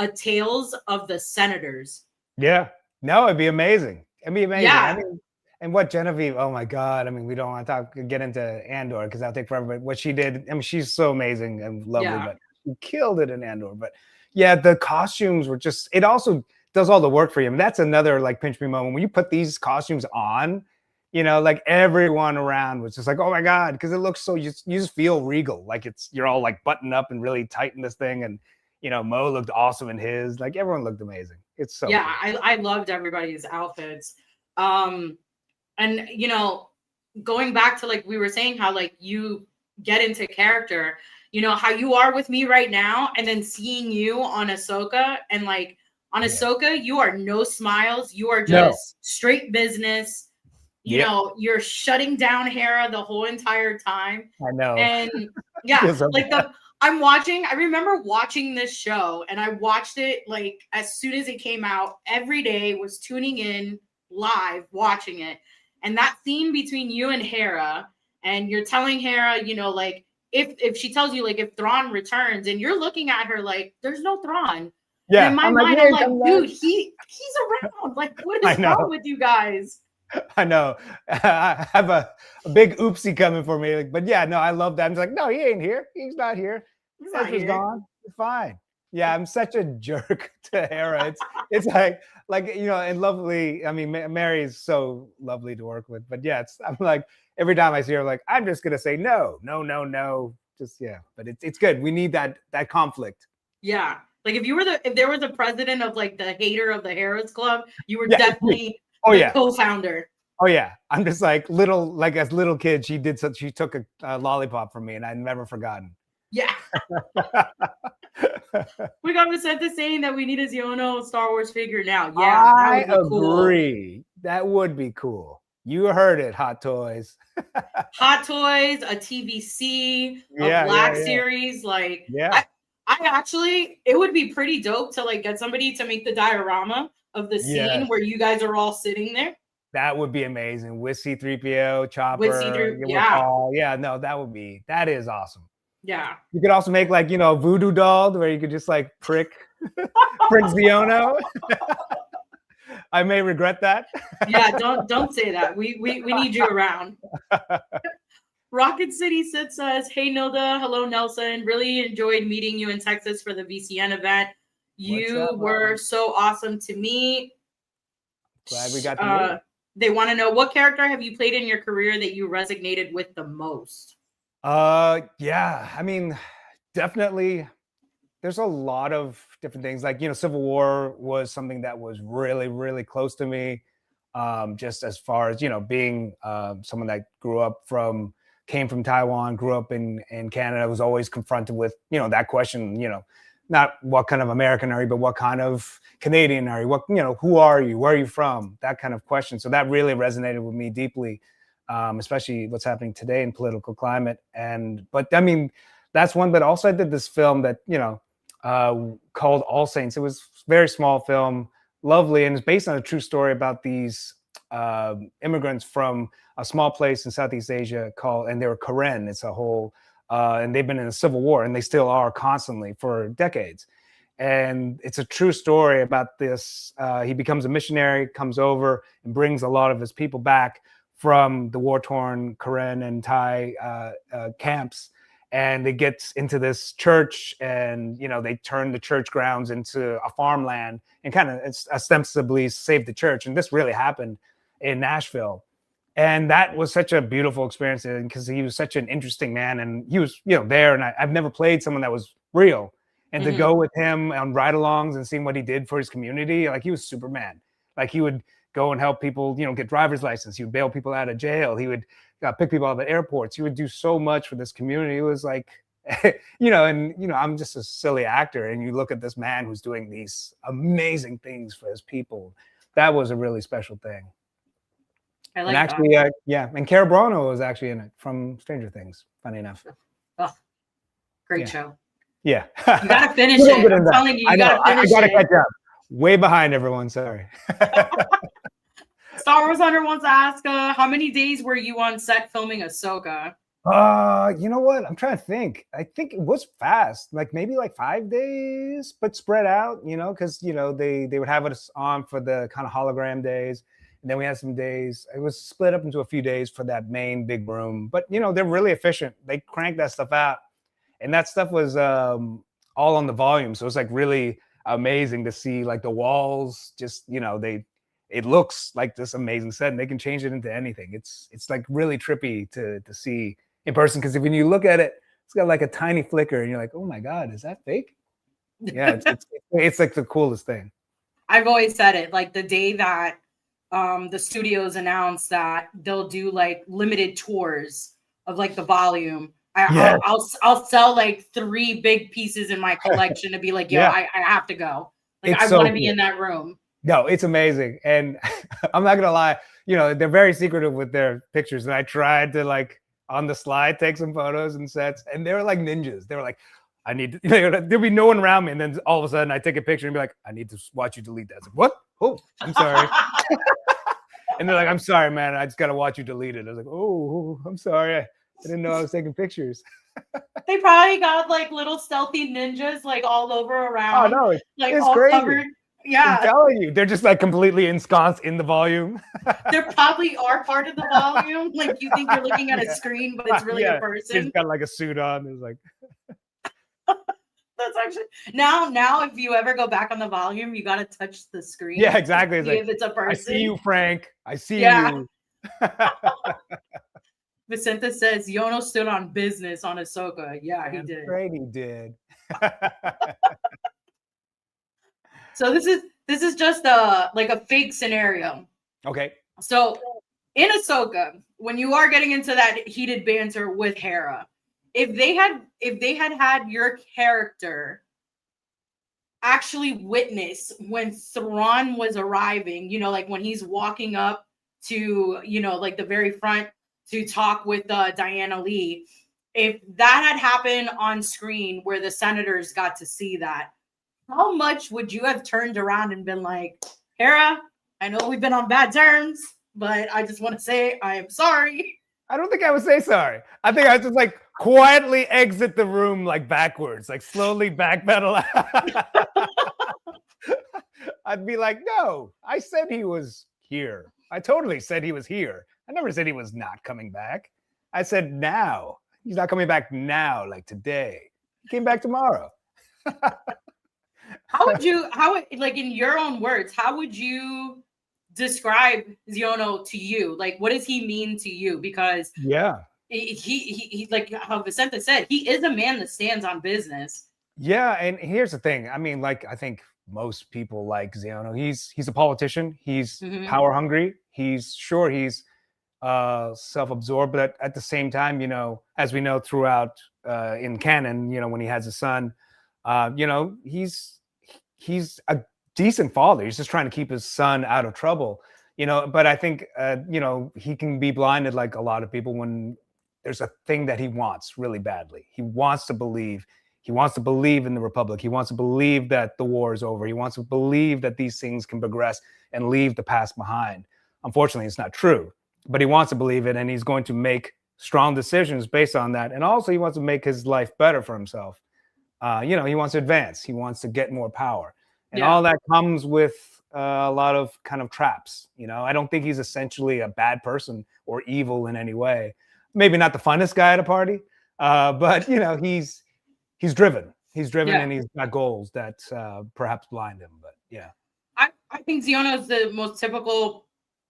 S2: Tales of the Senators.
S1: Yeah. No, it'd be amazing. It'd be amazing.
S2: Yeah.
S1: I mean, and what Genevieve, oh my God. I mean, we don't want to get into Andor because that'll take forever, but what she did, I mean, she's so amazing and lovely, but she killed it in Andor. But yeah, the costumes were just, it also does all the work for you. I mean, that's another like pinch me moment. When you put these costumes on, like everyone around was just like, oh my God, because it looks so, you just feel regal. Like you're all like buttoned up and really tight in this thing. And, Mo looked awesome in his, like everyone looked amazing. It's so
S2: cool. I loved everybody's outfits. And going back to like we were saying, how like you get into character, how you are with me right now, and then seeing you on Ahsoka, and like on Ahsoka, you are no smiles, you are just straight business. You're shutting down Hera the whole entire time.
S1: I know.
S2: And I remember watching this show, and I watched it like as soon as it came out. Every day was tuning in live, watching it. And that scene between you and Hera, and you're telling Hera, like if she tells you like if Thrawn returns, and you're looking at her like there's no Thrawn. Yeah. And in my mind, I'm like, dude, he's around. Like, what is wrong with you guys?
S1: I know. I have a big oopsie coming for me. But yeah, no, I love that. I'm just like, no, he ain't here. He's not here. He's gone. It's fine. Yeah, I'm such a jerk to Hera. It's like and lovely. I mean, Mary is so lovely to work with. But yeah, I'm like every time I see her, like I'm just gonna say no. Just But it's good. We need that conflict.
S2: Yeah, like if there was a president of like the hater of the Hera's Club, you were definitely co-founder.
S1: Oh yeah, I'm just like as little kid, she took a lollipop from me, and I've never forgotten.
S2: Yeah. We got Vicente saying that we need a Xiono Star Wars figure now. Yeah,
S1: I agree. Cool. That would be cool. You heard it, Hot Toys.
S2: Hot Toys, a TVC, a Black Series. Like, I actually, it would be pretty dope to like get somebody to make the diorama of the scene where you guys are all sitting there.
S1: That would be amazing. With C-3PO, Chopper.
S2: With
S1: C-3PO, that is awesome.
S2: Yeah.
S1: You could also make like, a voodoo doll where you could just like prick Xiono. I may regret that.
S2: Yeah, don't say that. We need you around. Rocket City Sid says, hey Nilda, hello Nelson. Really enjoyed meeting you in Texas for the VCN event. You were so awesome to me.
S1: Glad we got to meet you.
S2: They want to know, what character have you played in your career that you resonated with the most?
S1: Yeah, I mean, definitely there's a lot of different things. Like, Civil War was something that was really, really close to me. Just as far as, being someone that grew up from came from Taiwan, grew up in Canada, was always confronted with, that question, not what kind of American are you, but what kind of Canadian are you? What, who are you? Where are you from? That kind of question. So that really resonated with me deeply, especially what's happening today in political climate. But I mean, that's one. But also I did this film that, called All Saints. It was a very small film, lovely, and it's based on a true story about these immigrants from a small place in Southeast Asia and they were Karen. It's a whole, and they've been in a civil war, and they still are constantly for decades. And it's a true story about this. He becomes a missionary, comes over and brings a lot of his people back from the war-torn Karen and Thai camps. And they get into this church, and they turn the church grounds into a farmland and kind of ostensibly save the church. And this really happened in Nashville. And that was such a beautiful experience because he was such an interesting man, and he was, there. And I've never played someone that was real. And to go with him on ride-alongs and seeing what he did for his community, like he was Superman. Like he would go and help people, get driver's license. He would bail people out of jail. He would pick people out of airports. He would do so much for this community. It was like, I'm just a silly actor. And you look at this man who's doing these amazing things for his people. That was a really special thing.
S2: I like
S1: and actually,
S2: that.
S1: And Cara Buono was actually in it from Stranger Things, funny enough.
S2: Oh, great show.
S1: Yeah.
S2: You got to finish it. I'm telling you, you got to finish it.
S1: I got to catch up. Way behind everyone, sorry.
S2: Star Wars Hunter wants to ask, how many days were you on set filming Ahsoka?
S1: You know what? I'm trying to think. I think it was fast, like maybe like 5 days, but spread out, because, they would have us on for the kind of hologram days. And then we had some days, it was split up into a few days for that main big room. But, they're really efficient. They cranked that stuff out. And that stuff was all on the volume. So it's like really amazing to see like the walls just, it looks like this amazing set, and they can change it into anything. It's like really trippy to see in person, because when you look at it, it's got like a tiny flicker and you're like, oh my God, is that fake? Yeah, it's like the coolest thing.
S2: I've always said it, like the day that the studios announced that they'll do like limited tours of like the volume. I'll sell like 3 big pieces in my collection to be like, I have to go. Like I want to be in that room.
S1: No, it's amazing. And I'm not gonna lie, they're very secretive with their pictures. And I tried to like on the slide take some photos and sets, and they were like ninjas. They were like, I need to, there'll be no one around me. And then all of a sudden I take a picture and be like, I need to watch you delete that. I was like, what? Oh, I'm sorry. And they're like, I'm sorry, man. I just gotta watch you delete it. I was like, oh, I'm sorry. I didn't know I was taking pictures.
S2: They probably got like little stealthy ninjas like all over around.
S1: Oh no,
S2: like
S1: it's
S2: all
S1: crazy.
S2: Covered. Yeah,
S1: I'm telling you, they're just like completely ensconced in the volume.
S2: They probably are part of the volume. Like you think you're looking at a screen, but it's really a person.
S1: He's got like a suit on. It's like
S2: that's actually now. If you ever go back on the volume, you got to touch the screen.
S1: Yeah, exactly. It's
S2: like,
S1: like,
S2: if it's a person.
S1: I see you, Frank. I see you.
S2: Vicente says Yono stood on business on Ahsoka. Yeah, he did.
S1: Great, he did.
S2: So this is just a fake scenario.
S1: Okay.
S2: So in Ahsoka, when you are getting into that heated banter with Hera, if they had your character actually witness when Thrawn was arriving, like when he's walking up to, like the very front to talk with Diana Lee, if that had happened on screen where the senators got to see that, how much would you have turned around and been like, Hera, I know we've been on bad terms, but I just want to say I am sorry.
S1: I don't think I would say sorry. I think I would just like quietly exit the room like backwards, like slowly backpedal. I'd be like, no, I said he was here. I totally said he was here. I never said he was not coming back. I said now. He's not coming back now, like today. He came back tomorrow.
S2: like in your own words, how would you describe Xiono to you? Like, what does he mean to you? Because he like how Vicente said, he is a man that stands on business.
S1: Yeah, and here's the thing. I mean, like, I think most people like Xiono. He's a politician. He's power hungry. He's self-absorbed, but at the same time, you know, as we know throughout in canon, you know, when he has a son, you know, he's a decent father. He's just trying to keep his son out of trouble, you know. But I think you know, he can be blinded like a lot of people when there's a thing that he wants really badly. He wants to believe. He wants to believe in the Republic. He wants to believe that the war is over. He wants to believe that these things can progress and leave the past behind. Unfortunately, it's not true, but he wants to believe it, and he's going to make strong decisions based on that. And also, he wants to make his life better for himself. You know, he wants to advance. He wants to get more power, and all that comes with a lot of kind of traps. You know, I don't think he's essentially a bad person or evil in any way. Maybe not the funnest guy at a party, but you know, he's driven. He's driven, and he's got goals that perhaps blind him. But yeah,
S2: I think Xiono is the most typical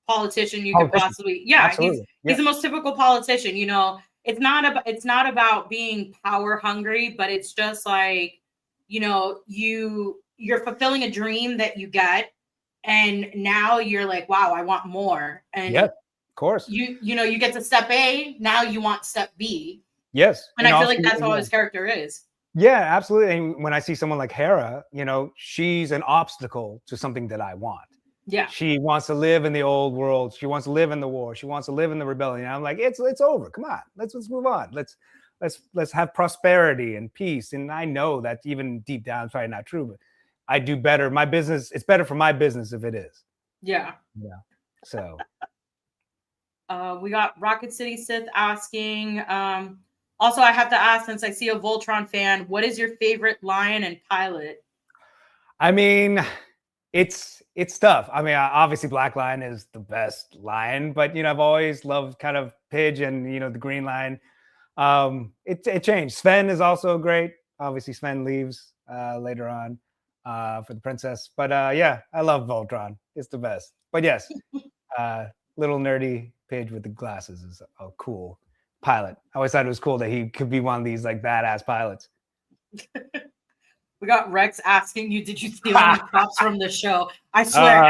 S2: politician you could possibly. Yeah,
S1: absolutely.
S2: He's the most typical politician. You know, it's not about being power hungry, but it's just like, you know, you're fulfilling a dream that you get, and now you're like, wow, I want more. And
S1: yeah, of course,
S2: you know, you get to step A, now you want step B.
S1: Yes,
S2: and I feel like that's what his character is.
S1: Yeah, absolutely. And when I see someone like Hera, you know, she's an obstacle to something that I want.
S2: Yeah.
S1: She wants to live in the old world. She wants to live in the war. She wants to live in the rebellion. I'm like, it's over. Come on. Let's move on. Let's have prosperity and peace. And I know that even deep down it's probably not true, but I do better. My business, it's better for my business if it is.
S2: Yeah.
S1: Yeah. So
S2: we got Rocket City Sith asking, also, I have to ask, since I see a Voltron fan, what is your favorite lion and pilot?
S1: I mean, it's tough. I mean, obviously Black Lion is the best lion, but you know, I've always loved kind of Pidge and, you know, the Green Lion. It changed. Sven is also great. Obviously Sven leaves later on for the princess, but yeah, I love Voltron. It's the best. But yes, little nerdy Pidge with the glasses is a cool pilot. I always thought it was cool that he could be one of these like badass pilots.
S2: We got Rex asking you, did you steal any props from the show? I swear,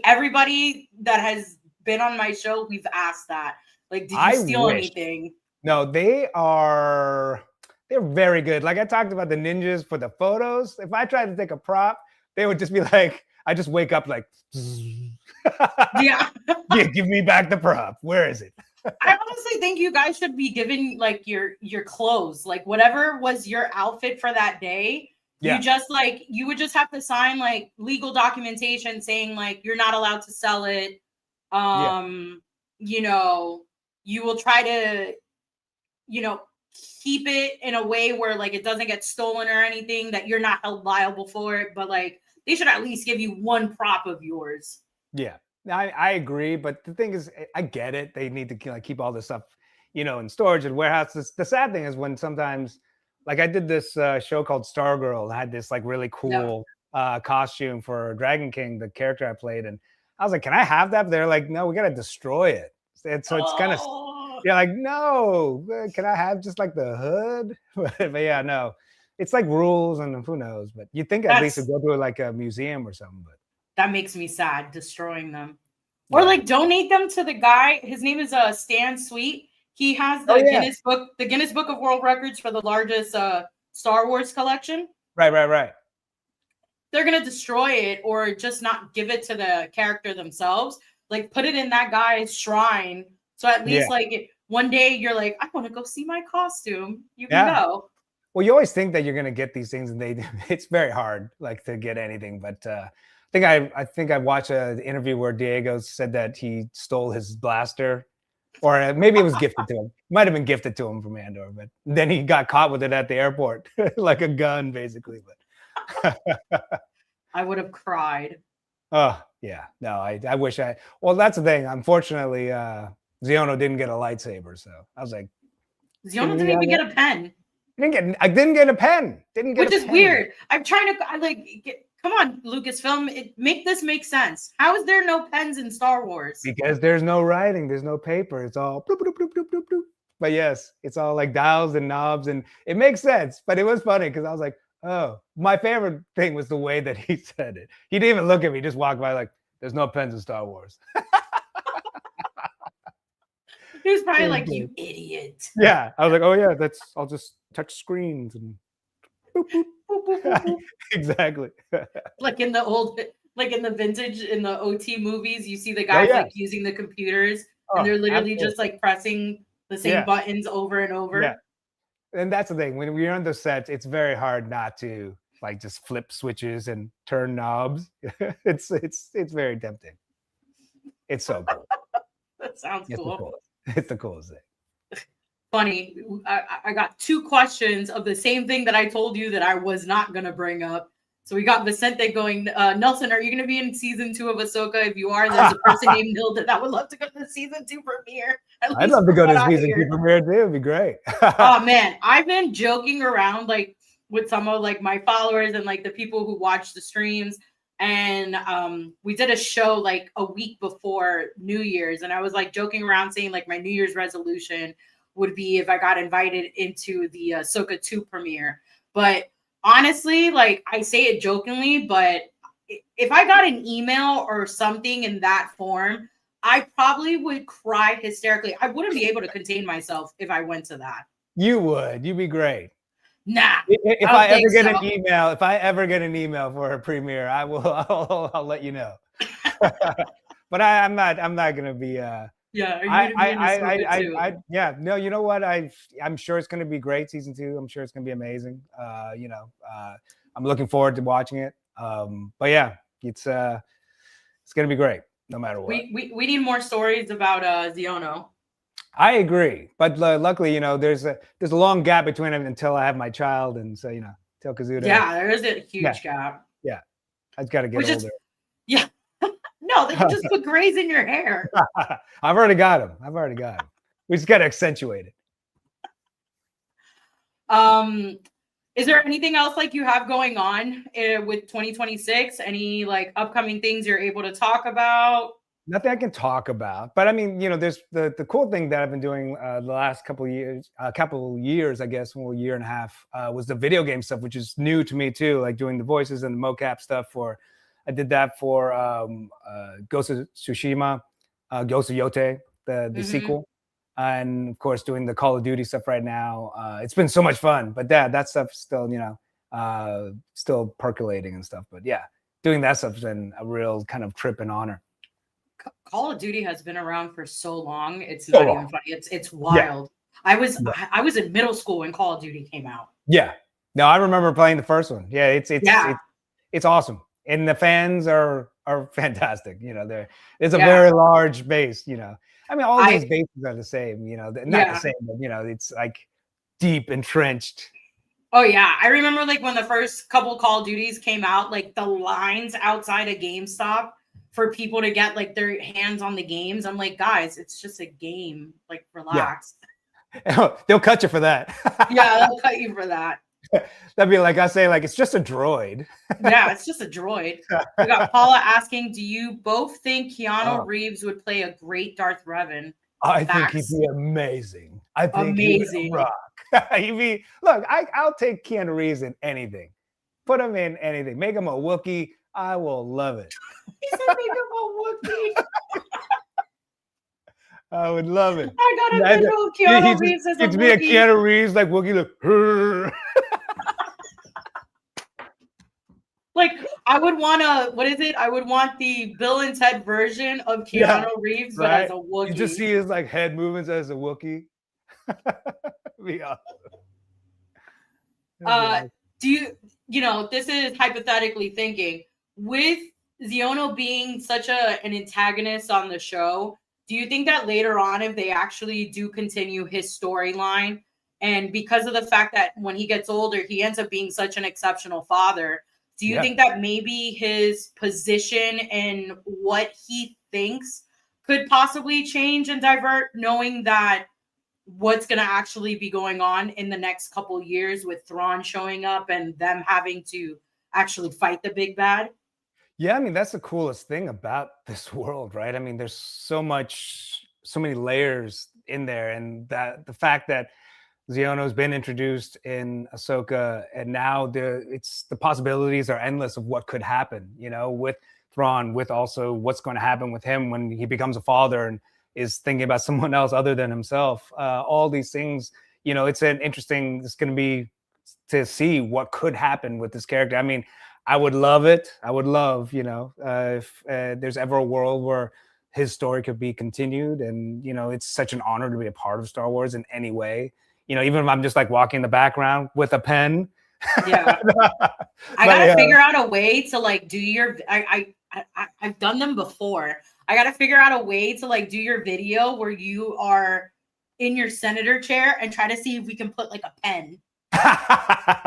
S2: everybody that has been on my show, we've asked that. Like, did you steal anything?
S1: No, they're very good. Like I talked about the ninjas for the photos. If I tried to take a prop, they would just be like, I just wake up like, yeah, give me back the prop. Where is it?
S2: I honestly think you guys should be giving like your clothes, like whatever was your outfit for that day. Yeah. You would just have to sign like legal documentation saying like you're not allowed to sell it. You know, you will try to, you know, keep it in a way where like it doesn't get stolen or anything, that you're not held liable for it. But like they should at least give you one prop of yours.
S1: Yeah. I agree, but the thing is, I get it. They need to like keep all this stuff, you know, in storage and warehouses. The sad thing is when sometimes, like I did this show called Stargirl, had this like really cool costume for Dragon King, the character I played, and I was like, "Can I have that?" But they're like, "No, we gotta destroy it." And so it's kind of, you're like, "No, can I have just like the hood?" But yeah, no, it's like rules, and who knows? But you think at least it'd go to like a museum or something, but.
S2: That makes me sad, destroying them. Or like donate them to the guy. His name is Stan Sweet. He has the Guinness Book of World Records for the largest Star Wars collection.
S1: Right.
S2: They're gonna destroy it or just not give it to the character themselves. Like put it in that guy's shrine. So at least like one day you're like, I want to go see my costume. You can go.
S1: Well, you always think that you're gonna get these things, and it's very hard like to get anything, but I think I watched an interview where Diego said that he stole his blaster, or maybe it was gifted to him. Might have been gifted to him from Andor, but then he got caught with it at the airport, like a gun, basically. But
S2: I would have cried.
S1: Oh yeah, no, I wish I. Well, that's the thing. Unfortunately, Xiono didn't get a lightsaber, so I was like,
S2: Xiono didn't even get a pen.
S1: I didn't get a pen.
S2: Which is weird. I'm trying to come on, Lucasfilm, make this make sense. How is there no pens in Star Wars?
S1: Because there's no writing, there's no paper. It's all bloop, bloop, bloop, bloop, bloop, bloop. But yes, it's all like dials and knobs, and it makes sense. But it was funny because I was like, oh, my favorite thing was the way that he said it. He didn't even look at me, he just walked by like, there's no pens in Star Wars.
S2: He was probably
S1: It was
S2: like,
S1: great.
S2: "You idiot!"
S1: Yeah, I was like, oh yeah, I'll just touch screens and boop, boop.
S2: Boop, boop, boop, boop.
S1: Exactly.
S2: Like in the old, like in the vintage, in the OT movies, you see the
S1: Oh
S2: guys
S1: yeah.
S2: like using the computers, and
S1: Oh,
S2: they're literally
S1: absolutely.
S2: just like pressing the same
S1: Yeah,
S2: buttons over and
S1: yeah.
S2: over.
S1: And that's the thing. When we're on those sets, it's very hard not to like just flip switches and turn knobs. It's very tempting. It's so cool.
S2: That sounds
S1: It's the
S2: cool.
S1: coolest. It's the coolest thing.
S2: Funny. I got two questions of the same thing that I told you that I was not gonna bring up. So we got Vicente going, Nelson, are you going to be in season 2 of Ahsoka? If you are, there's a person named Nilda that would love to go to the season 2 premiere.
S1: I'd love to go to season 2 premiere too. It'd be great.
S2: Oh man, I've been joking around like with some of like my followers and like the people who watch the streams. And we did a show like a week before New Year's, and I was like joking around saying like my New Year's resolution would be if I got invited into the Ahsoka 2 premiere. But honestly, like I say it jokingly, but if I got an email or something in that form, I probably would cry hysterically. I wouldn't be able to contain myself if I went to that.
S1: You would. You'd be great.
S2: Nah.
S1: If I ever get an email, for a premiere, I will. I'll let you know. But I'm not going to be.
S2: Yeah, are you
S1: yeah. No, you know what? I'm sure it's going to be great. Season 2. I'm sure it's going to be amazing. I'm looking forward to watching it. But yeah, it's going to be great no matter what.
S2: We need more stories about Xiono.
S1: I agree, but luckily, there's a long gap between them until I have my child, and so till Kazuda.
S2: Yeah, there is a huge gap.
S1: Yeah, I've got to get older.
S2: Yeah. No, they can just put grays in your hair.
S1: I've already got him. We just got to accentuate
S2: it. Is there anything else like you have going on with 2026? Any like upcoming things you're able to talk about?
S1: Nothing I can talk about, but I mean, there's the cool thing that I've been doing the last couple of years, I guess, well, a year and a half, was the video game stuff, which is new to me too, like doing the voices and the mocap stuff I did that for Ghost of Tsushima, Ghost of Yote, the sequel, and of course doing the Call of Duty stuff right now. It's been so much fun, but that stuff still, still percolating and stuff. But yeah, doing that stuff's been a real kind of trip and honor.
S2: Call of Duty has been around for so long. It's not even funny. It's wild. Yeah. I was in middle school when Call of Duty came out.
S1: Yeah. No, I remember playing the first one. Yeah, it's awesome. And the fans are fantastic. There's a very large base, I mean, all these bases are the same, not the same, but it's like deep entrenched.
S2: Oh yeah. I remember like when the first couple Call of Duties came out, like the lines outside of GameStop for people to get like their hands on the games. I'm like, guys, it's just a game. Like, relax.
S1: Yeah. They'll cut you for that.
S2: Yeah, they'll cut you for that.
S1: That'd be like I say, like, it's just a droid.
S2: Yeah, it's just a droid. We got Paula asking, do you both think Keanu Reeves would play a great Darth Revan?
S1: I think he'd be amazing. I think he'd rock. Look, I'll take Keanu Reeves in anything. Put him in anything. Make him a Wookiee. I will love it.
S2: He said make him a Wookiee.
S1: I would love it.
S2: I got a visual of Keanu Reeves as a Wookiee.
S1: It's me a Keanu Reeves like Wookiee. Look.
S2: Like, I would want I would want the Bill and Ted version of Keanu Reeves, but as a Wookiee.
S1: You just see his like head movements as a Wookiee. Be awesome.
S2: Do this is hypothetically thinking, with Xiono being such an antagonist on the show, do you think that later on, if they actually do continue his storyline, and because of the fact that when he gets older, he ends up being such an exceptional father, do you think that maybe his position and what he thinks could possibly change and divert, knowing that what's going to actually be going on in the next couple years with Thrawn showing up and them having to actually fight the big bad?
S1: Yeah, I mean, that's the coolest thing about this world, right? I mean, there's so many layers in there, and that the fact that Xiono's been introduced in Ahsoka, and now the possibilities are endless of what could happen, with Thrawn, with also what's going to happen with him when he becomes a father, and is thinking about someone else other than himself. All these things, it's it's going to be to see what could happen with this character. I mean, I would love it. I would love, if there's ever a world where his story could be continued. And, it's such an honor to be a part of Star Wars in any way. Even if I'm just like walking in the background with a pen.
S2: Yeah. I gotta figure out a way to like do your, I've done them before. I gotta figure out a way to like do your video where you are in your senator chair and try to see if we can put like a pen.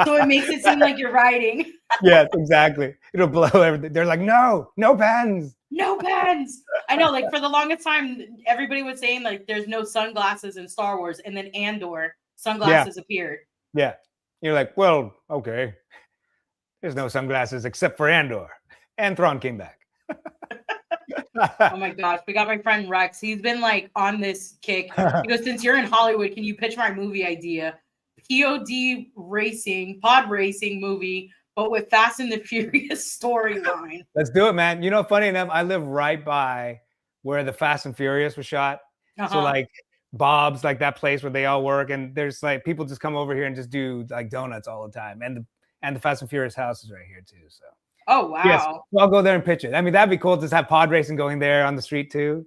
S2: So it makes it seem like you're writing.
S1: Yes, exactly. It'll blow everything. They're like, no pens.
S2: No pens. I know, like for the longest time, everybody was saying like there's no sunglasses in Star Wars, and then Andor sunglasses appeared.
S1: Yeah. You're like, well, okay. There's no sunglasses except for Andor. And Thrawn came back.
S2: Oh my gosh. We got my friend Rex. He's been like on this kick. He goes, since you're in Hollywood, can you pitch my movie idea? pod racing movie, but with Fast and the Furious storyline.
S1: Let's do it, man. Funny enough, I live right by where the Fast and Furious was shot. So like Bob's, like that place where they all work, and there's like people just come over here and just do like donuts all the time. And the Fast and Furious house is right here too. So
S2: oh wow.
S1: Yes, so I'll go there and pitch it. I mean, that'd be cool to just have pod racing going there on the street too.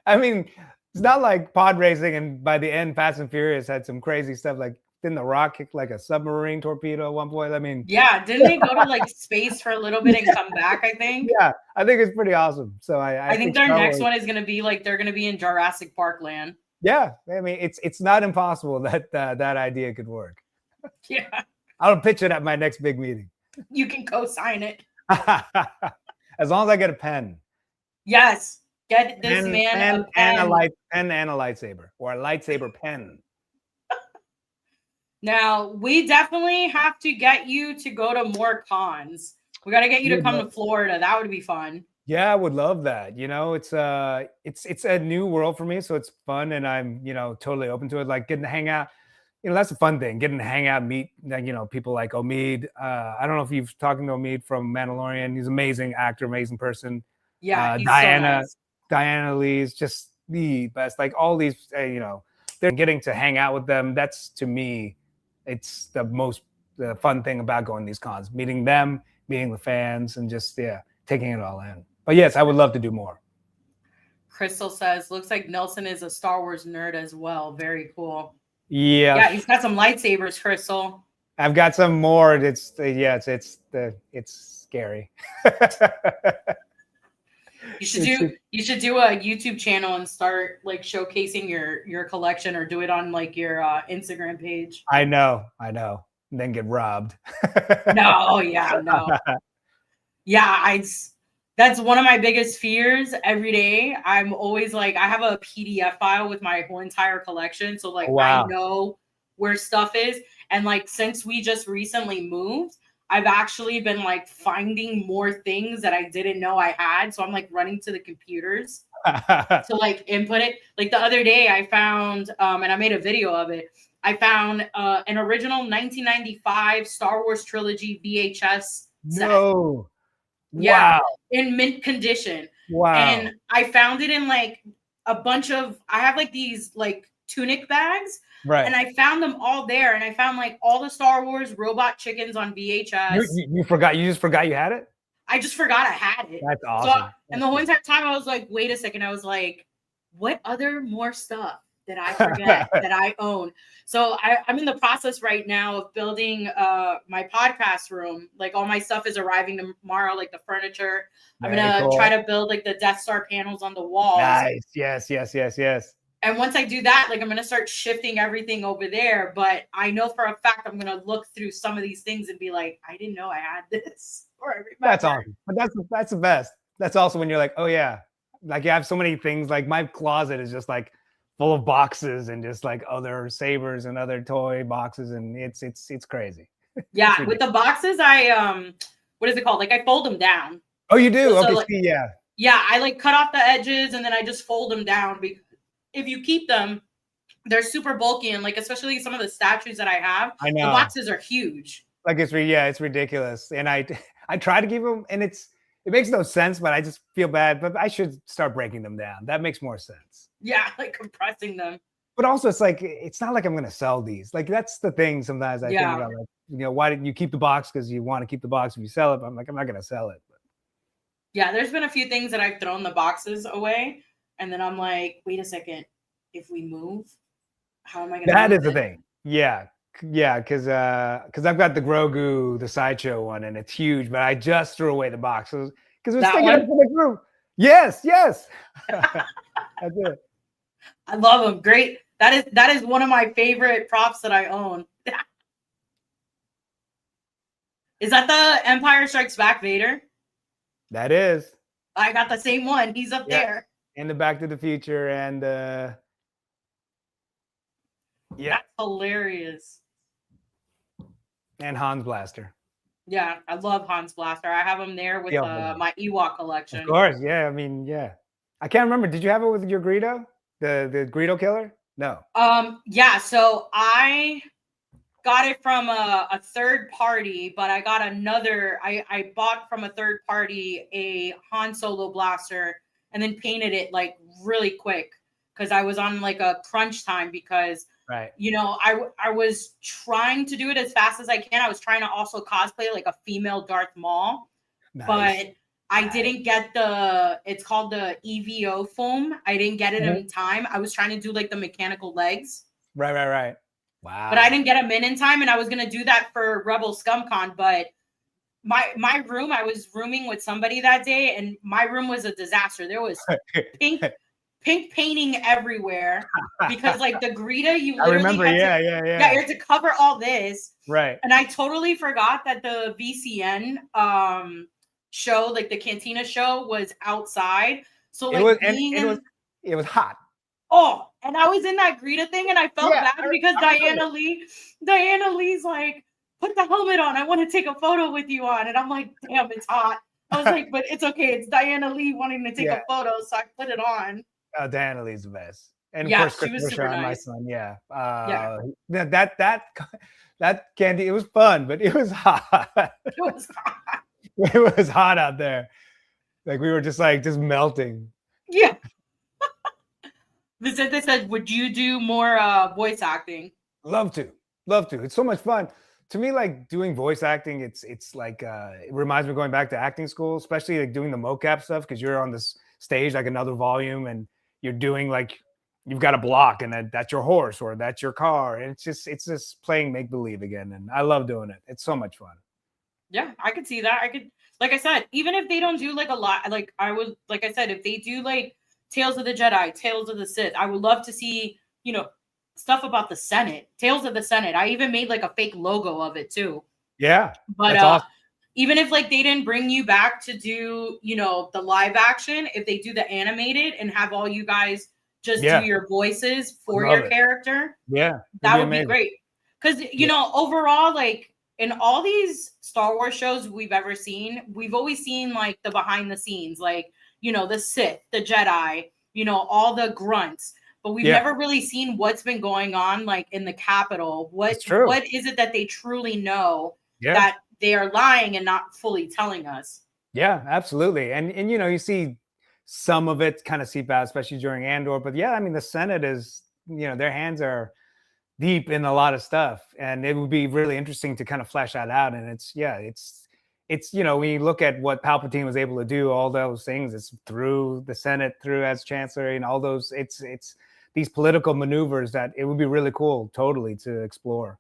S1: I mean, it's not like pod racing, and by the end, Fast and Furious had some crazy stuff. Like, didn't The Rock kick like a submarine torpedo at one point? I mean,
S2: yeah, didn't they go to like space for a little bit and come back? I think.
S1: Yeah, I think it's pretty awesome. So I
S2: think their next one is gonna be like they're gonna be in Jurassic Park land.
S1: Yeah, I mean, it's not impossible that that idea could work.
S2: Yeah,
S1: I'll pitch it at my next big meeting.
S2: You can co-sign it
S1: as long as I get a pen.
S2: Yes. Get this man a pen.
S1: And a lightsaber, or a lightsaber pen.
S2: Now, we definitely have to get you to go to more cons. We got to get you to come to Florida. That would be fun.
S1: Yeah, I would love that. It's a new world for me, so it's fun, and I'm totally open to it. Like getting to hang out, that's a fun thing. Getting to hang out, meet people like Omid. I don't know if you've talked to Omid from Mandalorian. He's an amazing actor, amazing person.
S2: Yeah, he's
S1: Diana.
S2: So nice.
S1: Diana Lee is just the best. Like all these, they're getting to hang out with them. That's, to me, it's the fun thing about going to these cons, meeting them, meeting the fans, and just, taking it all in. But yes, I would love to do more.
S2: Crystal says, looks like Nelson is a Star Wars nerd as well. Very cool.
S1: Yeah.
S2: Yeah, he's got some lightsabers, Crystal.
S1: I've got some more. It's scary.
S2: You should do a YouTube channel and start like showcasing your collection, or do it on like your Instagram page.
S1: I know. And then get robbed.
S2: No. Yeah, that's one of my biggest fears every day. I'm always like, I have a PDF file with my whole entire collection. So like, wow. I know where stuff is. And like, since we just recently moved, I've actually been like finding more things that I didn't know I had. So I'm like running to the computers to like input it. Like the other day I found, and I made a video of it. I found an original 1995 Star Wars trilogy VHS set.
S1: No.
S2: Yeah,
S1: wow.
S2: In mint condition.
S1: Wow.
S2: And I found it in like a bunch of, I have like these like tunic bags.
S1: Right.
S2: And I found them all there. And I found like all the Star Wars Robot Chickens on VHS.
S1: You forgot, you just forgot you had it?
S2: I just forgot I had it.
S1: That's awesome.
S2: And the whole entire time I was like, wait a second. I was like, what other more stuff did I forget that I own? So I'm in the process right now of building my podcast room. Like all my stuff is arriving tomorrow, like the furniture. I'm going to try to build like the Death Star panels on the walls.
S1: Nice. Yes.
S2: And once I do that, like I'm going to start shifting everything over there. But I know for a fact I'm going to look through some of these things and be like, I didn't know I had this.
S1: That's awesome. But that's the best. That's also when you're like, oh yeah, like you have so many things. Like my closet is just like full of boxes and just like other sabers and other toy boxes, and it's crazy.
S2: Yeah, with the boxes, I what is it called? Like I fold them down.
S1: Oh, you do?
S2: So
S1: okay,
S2: like,
S1: yeah.
S2: Yeah, I like cut off the edges and then I just fold them down, because if you keep them, they're super bulky, and like especially some of the statues that I have,
S1: I know
S2: the boxes are huge.
S1: Like it's ridiculous, and I try to keep them, and it's it makes no sense, but I just feel bad. But I should start breaking them down. That makes more sense.
S2: Yeah, like compressing them.
S1: But also, it's like it's not like I'm going to sell these. Like that's the thing. Sometimes I think about, like, why didn't you keep the box? Because you want to keep the box. If you sell it, I'm like, I'm not going to sell it. But.
S2: Yeah, there's been a few things that I've thrown the boxes away, and then I'm like, wait a second, if we move, how am I going to?
S1: That is the thing. Yeah, because I've got the Grogu, the Sideshow one, and it's huge. But I just threw away the box because it was taking up for the group. Yes. That's it.
S2: I love them. Great. That is one of my favorite props that I own. Is that the Empire Strikes Back Vader?
S1: That is.
S2: I got the same one. He's up there.
S1: And the Back to the Future and
S2: That's hilarious.
S1: And Hans Blaster.
S2: Yeah, I love Hans Blaster. I have him there with my Ewok collection.
S1: Of course, yeah. I mean, yeah. I can't remember. Did you have it with your Greedo? The Greedo killer? No.
S2: Yeah, so I got it from a third party, but I got another. I bought from a third party a Han Solo blaster and then painted it like really quick because I was on like a crunch time because I was trying to do it as fast as I can. I was trying to also cosplay like a female Darth Maul, but I didn't get it's called the EVO foam. I didn't get it in time. I was trying to do like the mechanical legs.
S1: Right. Wow.
S2: But I didn't get them in time, and I was going to do that for Rebel ScumCon, but my room, I was rooming with somebody that day, and my room was a disaster. There was pink painting everywhere because like the Greedo, you literally you had to cover all this.
S1: Right.
S2: And I totally forgot that the VCN show, like the Cantina show, was outside. So like
S1: it was hot.
S2: Oh, and I was in that Greedo thing, and I felt bad because Diana Lee's like, put the helmet on. I want to take a photo with you on. And I'm like, damn, it's hot. I was like, but it's okay. It's Diana Lee wanting to take a photo, so I put it on.
S1: Diana Lee's the best. And
S2: of
S1: course,
S2: she was super nice.
S1: My son, that candy, it was fun, but it was hot.
S2: It was hot.
S1: It was hot out there. Like we were just melting.
S2: Yeah. Vicente said, would you do more voice acting?
S1: Love to. It's so much fun. To me, like doing voice acting, it's like it reminds me of going back to acting school, especially like doing the mocap stuff because you're on this stage like another volume and you're doing like you've got a block and that's your horse or that's your car. And it's just playing make believe again. And I love doing it. It's so much fun.
S2: Yeah, I could see that. I could, like I said, even if they don't do like a lot, like I said, if they do like Tales of the Jedi, Tales of the Sith, I would love to see, stuff about the Senate, Tales of the Senate. I even made like a fake logo of it too.
S1: Yeah.
S2: But awesome. Even if like they didn't bring you back to do, the live action, if they do the animated and have all you guys just do your voices for your character, that would be great. Because, overall, like in all these Star Wars shows we've ever seen, we've always seen like the behind the scenes, like, the Sith, the Jedi, all the grunts. But we've never really seen what's been going on, like in the Capitol. What is it that they truly know that they are lying and not fully telling us?
S1: Yeah, absolutely. And you see some of it kind of seep out, especially during Andor. But I mean, the Senate is, their hands are deep in a lot of stuff, and it would be really interesting to kind of flesh that out. And it's when you look at what Palpatine was able to do, all those things, it's through the Senate, through as Chancellor, and all those. It's these political maneuvers that it would be really cool, totally, to explore,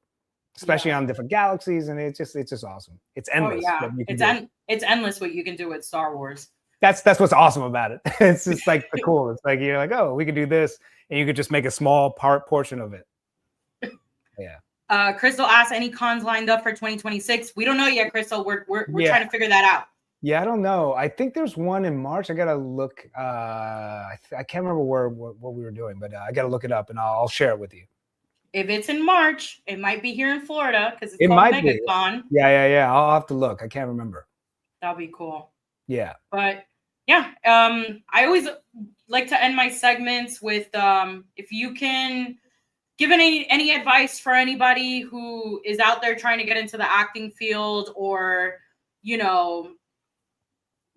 S1: especially on different galaxies. And it's just awesome. It's endless.
S2: Oh, yeah. It's endless what you can do with Star Wars.
S1: That's what's awesome about it. It's just like the cool. It's like you're like, oh, we could do this, and you could just make a small portion of it. Yeah.
S2: Crystal asked, any cons lined up for 2026? We don't know yet, Crystal. We're trying to figure that out.
S1: Yeah, I don't know. I think there's one in March. I gotta look. I can't remember what we were doing, but I gotta look it up, and I'll share it with you.
S2: If it's in March, it might be here in Florida because it's called MegaCon.
S1: Yeah. I'll have to look. I can't remember.
S2: That'll be cool.
S1: Yeah.
S2: But I always like to end my segments with if you can give any advice for anybody who is out there trying to get into the acting field or,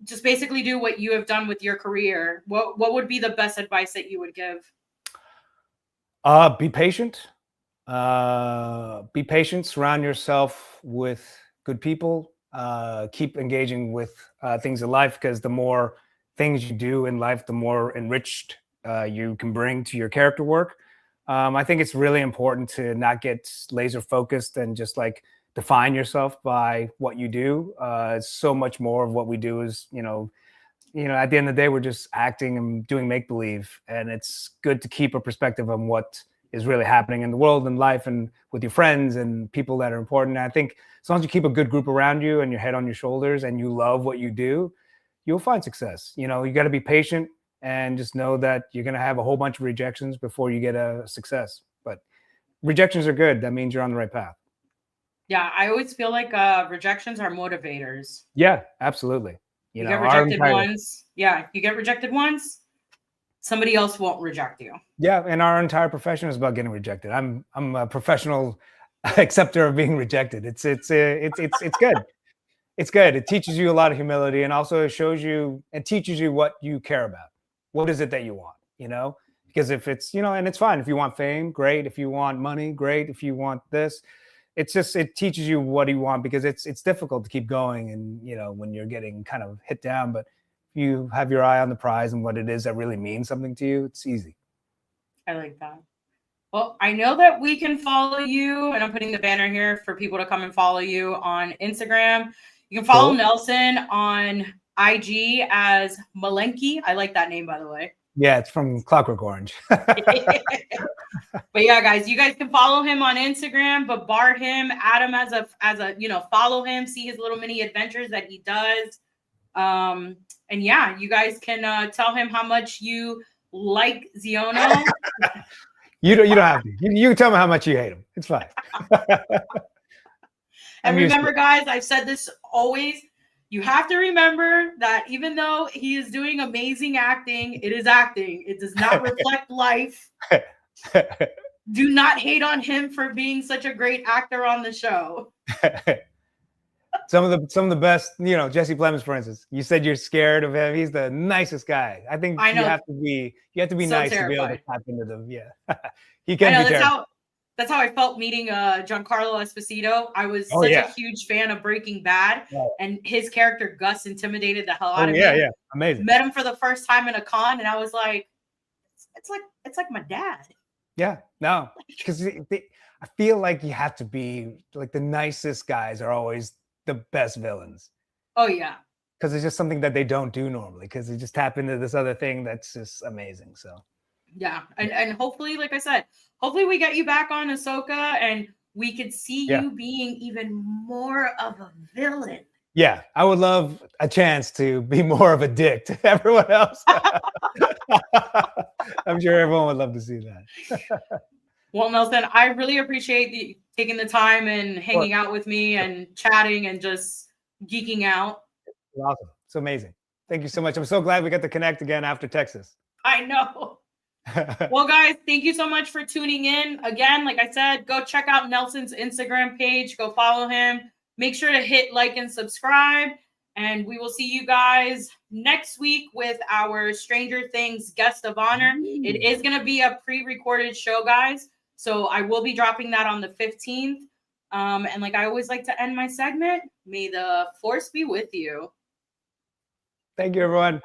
S2: just basically do what you have done with your career, what would be the best advice that you would give?
S1: Be patient. Be patient. Surround yourself with good people. Keep engaging with things in life, because the more things you do in life, the more enriched you can bring to your character work. I think it's really important to not get laser focused and just like define yourself by what you do. So much more of what we do is, at the end of the day, we're just acting and doing make believe. And it's good to keep a perspective on what is really happening in the world and life and with your friends and people that are important. And I think as long as you keep a good group around you and your head on your shoulders and you love what you do, you'll find success. You got to be patient and just know that you're going to have a whole bunch of rejections before you get a success. But rejections are good. That means you're on the right path.
S2: Yeah, I always feel like rejections are motivators.
S1: Yeah, absolutely.
S2: You get rejected once. Yeah, you get rejected once, somebody else won't reject you.
S1: Yeah, and our entire profession is about getting rejected. I'm a professional acceptor of being rejected. It's good. It's good. It teaches you a lot of humility, and also it shows you and teaches you what you care about. What is it that you want? Because if it's, and it's fine. If you want fame, great. If you want money, great. If you want this, it teaches you what you want, because it's difficult to keep going. And, when you're getting kind of hit down, but if you have your eye on the prize and what it is that really means something to you, it's easy.
S2: I like that. Well, I know that we can follow you, and I'm putting the banner here for people to come and follow you on Instagram. You can follow Nelson on IG as Malenki. I like that name, by the way.
S1: Yeah, it's from Clockwork Orange.
S2: But yeah, guys, you guys can follow him on Instagram, but bar him, add him as a follow him, see his little mini adventures that he does. And yeah, you guys can tell him how much you like Xiono.
S1: You don't have to. You tell me how much you hate him. It's fine.
S2: And remember, guys, I've said this always. You have to remember that even though he is doing amazing acting, it is acting. It does not reflect life. Do not hate on him for being such a great actor on the show.
S1: Some of the best, Jesse Plemons, for instance. You said you're scared of him. He's the nicest guy. I think you have to be so nice terrified to be able to tap into them. Yeah. He can be terrible.
S2: That's how I felt meeting Giancarlo Esposito. I was such a huge fan of Breaking Bad, and his character Gus intimidated the hell out of me.
S1: Yeah, amazing.
S2: Met him for the first time in a con, and I was like, it's like my dad.
S1: Yeah, no, because I feel like you have to be like the nicest guys are always the best villains.
S2: Oh yeah,
S1: because it's just something that they don't do normally, because they just tap into this other thing that's just amazing. So
S2: yeah, and hopefully, like I said, hopefully we get you back on Ahsoka and we could see you being even more of a villain.
S1: Yeah, I would love a chance to be more of a dick to everyone else. I'm sure everyone would love to see that.
S2: Well, Nelson, I really appreciate you taking the time and hanging out with me and chatting and just geeking out.
S1: Awesome. It's amazing. Thank you so much. I'm so glad we got to connect again after Texas.
S2: I know. Well, guys, thank you so much for tuning in. Again, like I said, go check out Nelson's Instagram page. Go follow him. Make sure to hit like and subscribe. And we will see you guys next week with our Stranger Things guest of honor. It is going to be a pre-recorded show, guys. So I will be dropping that on the 15th. And like I always like to end my segment, may the force be with you.
S1: Thank you, everyone.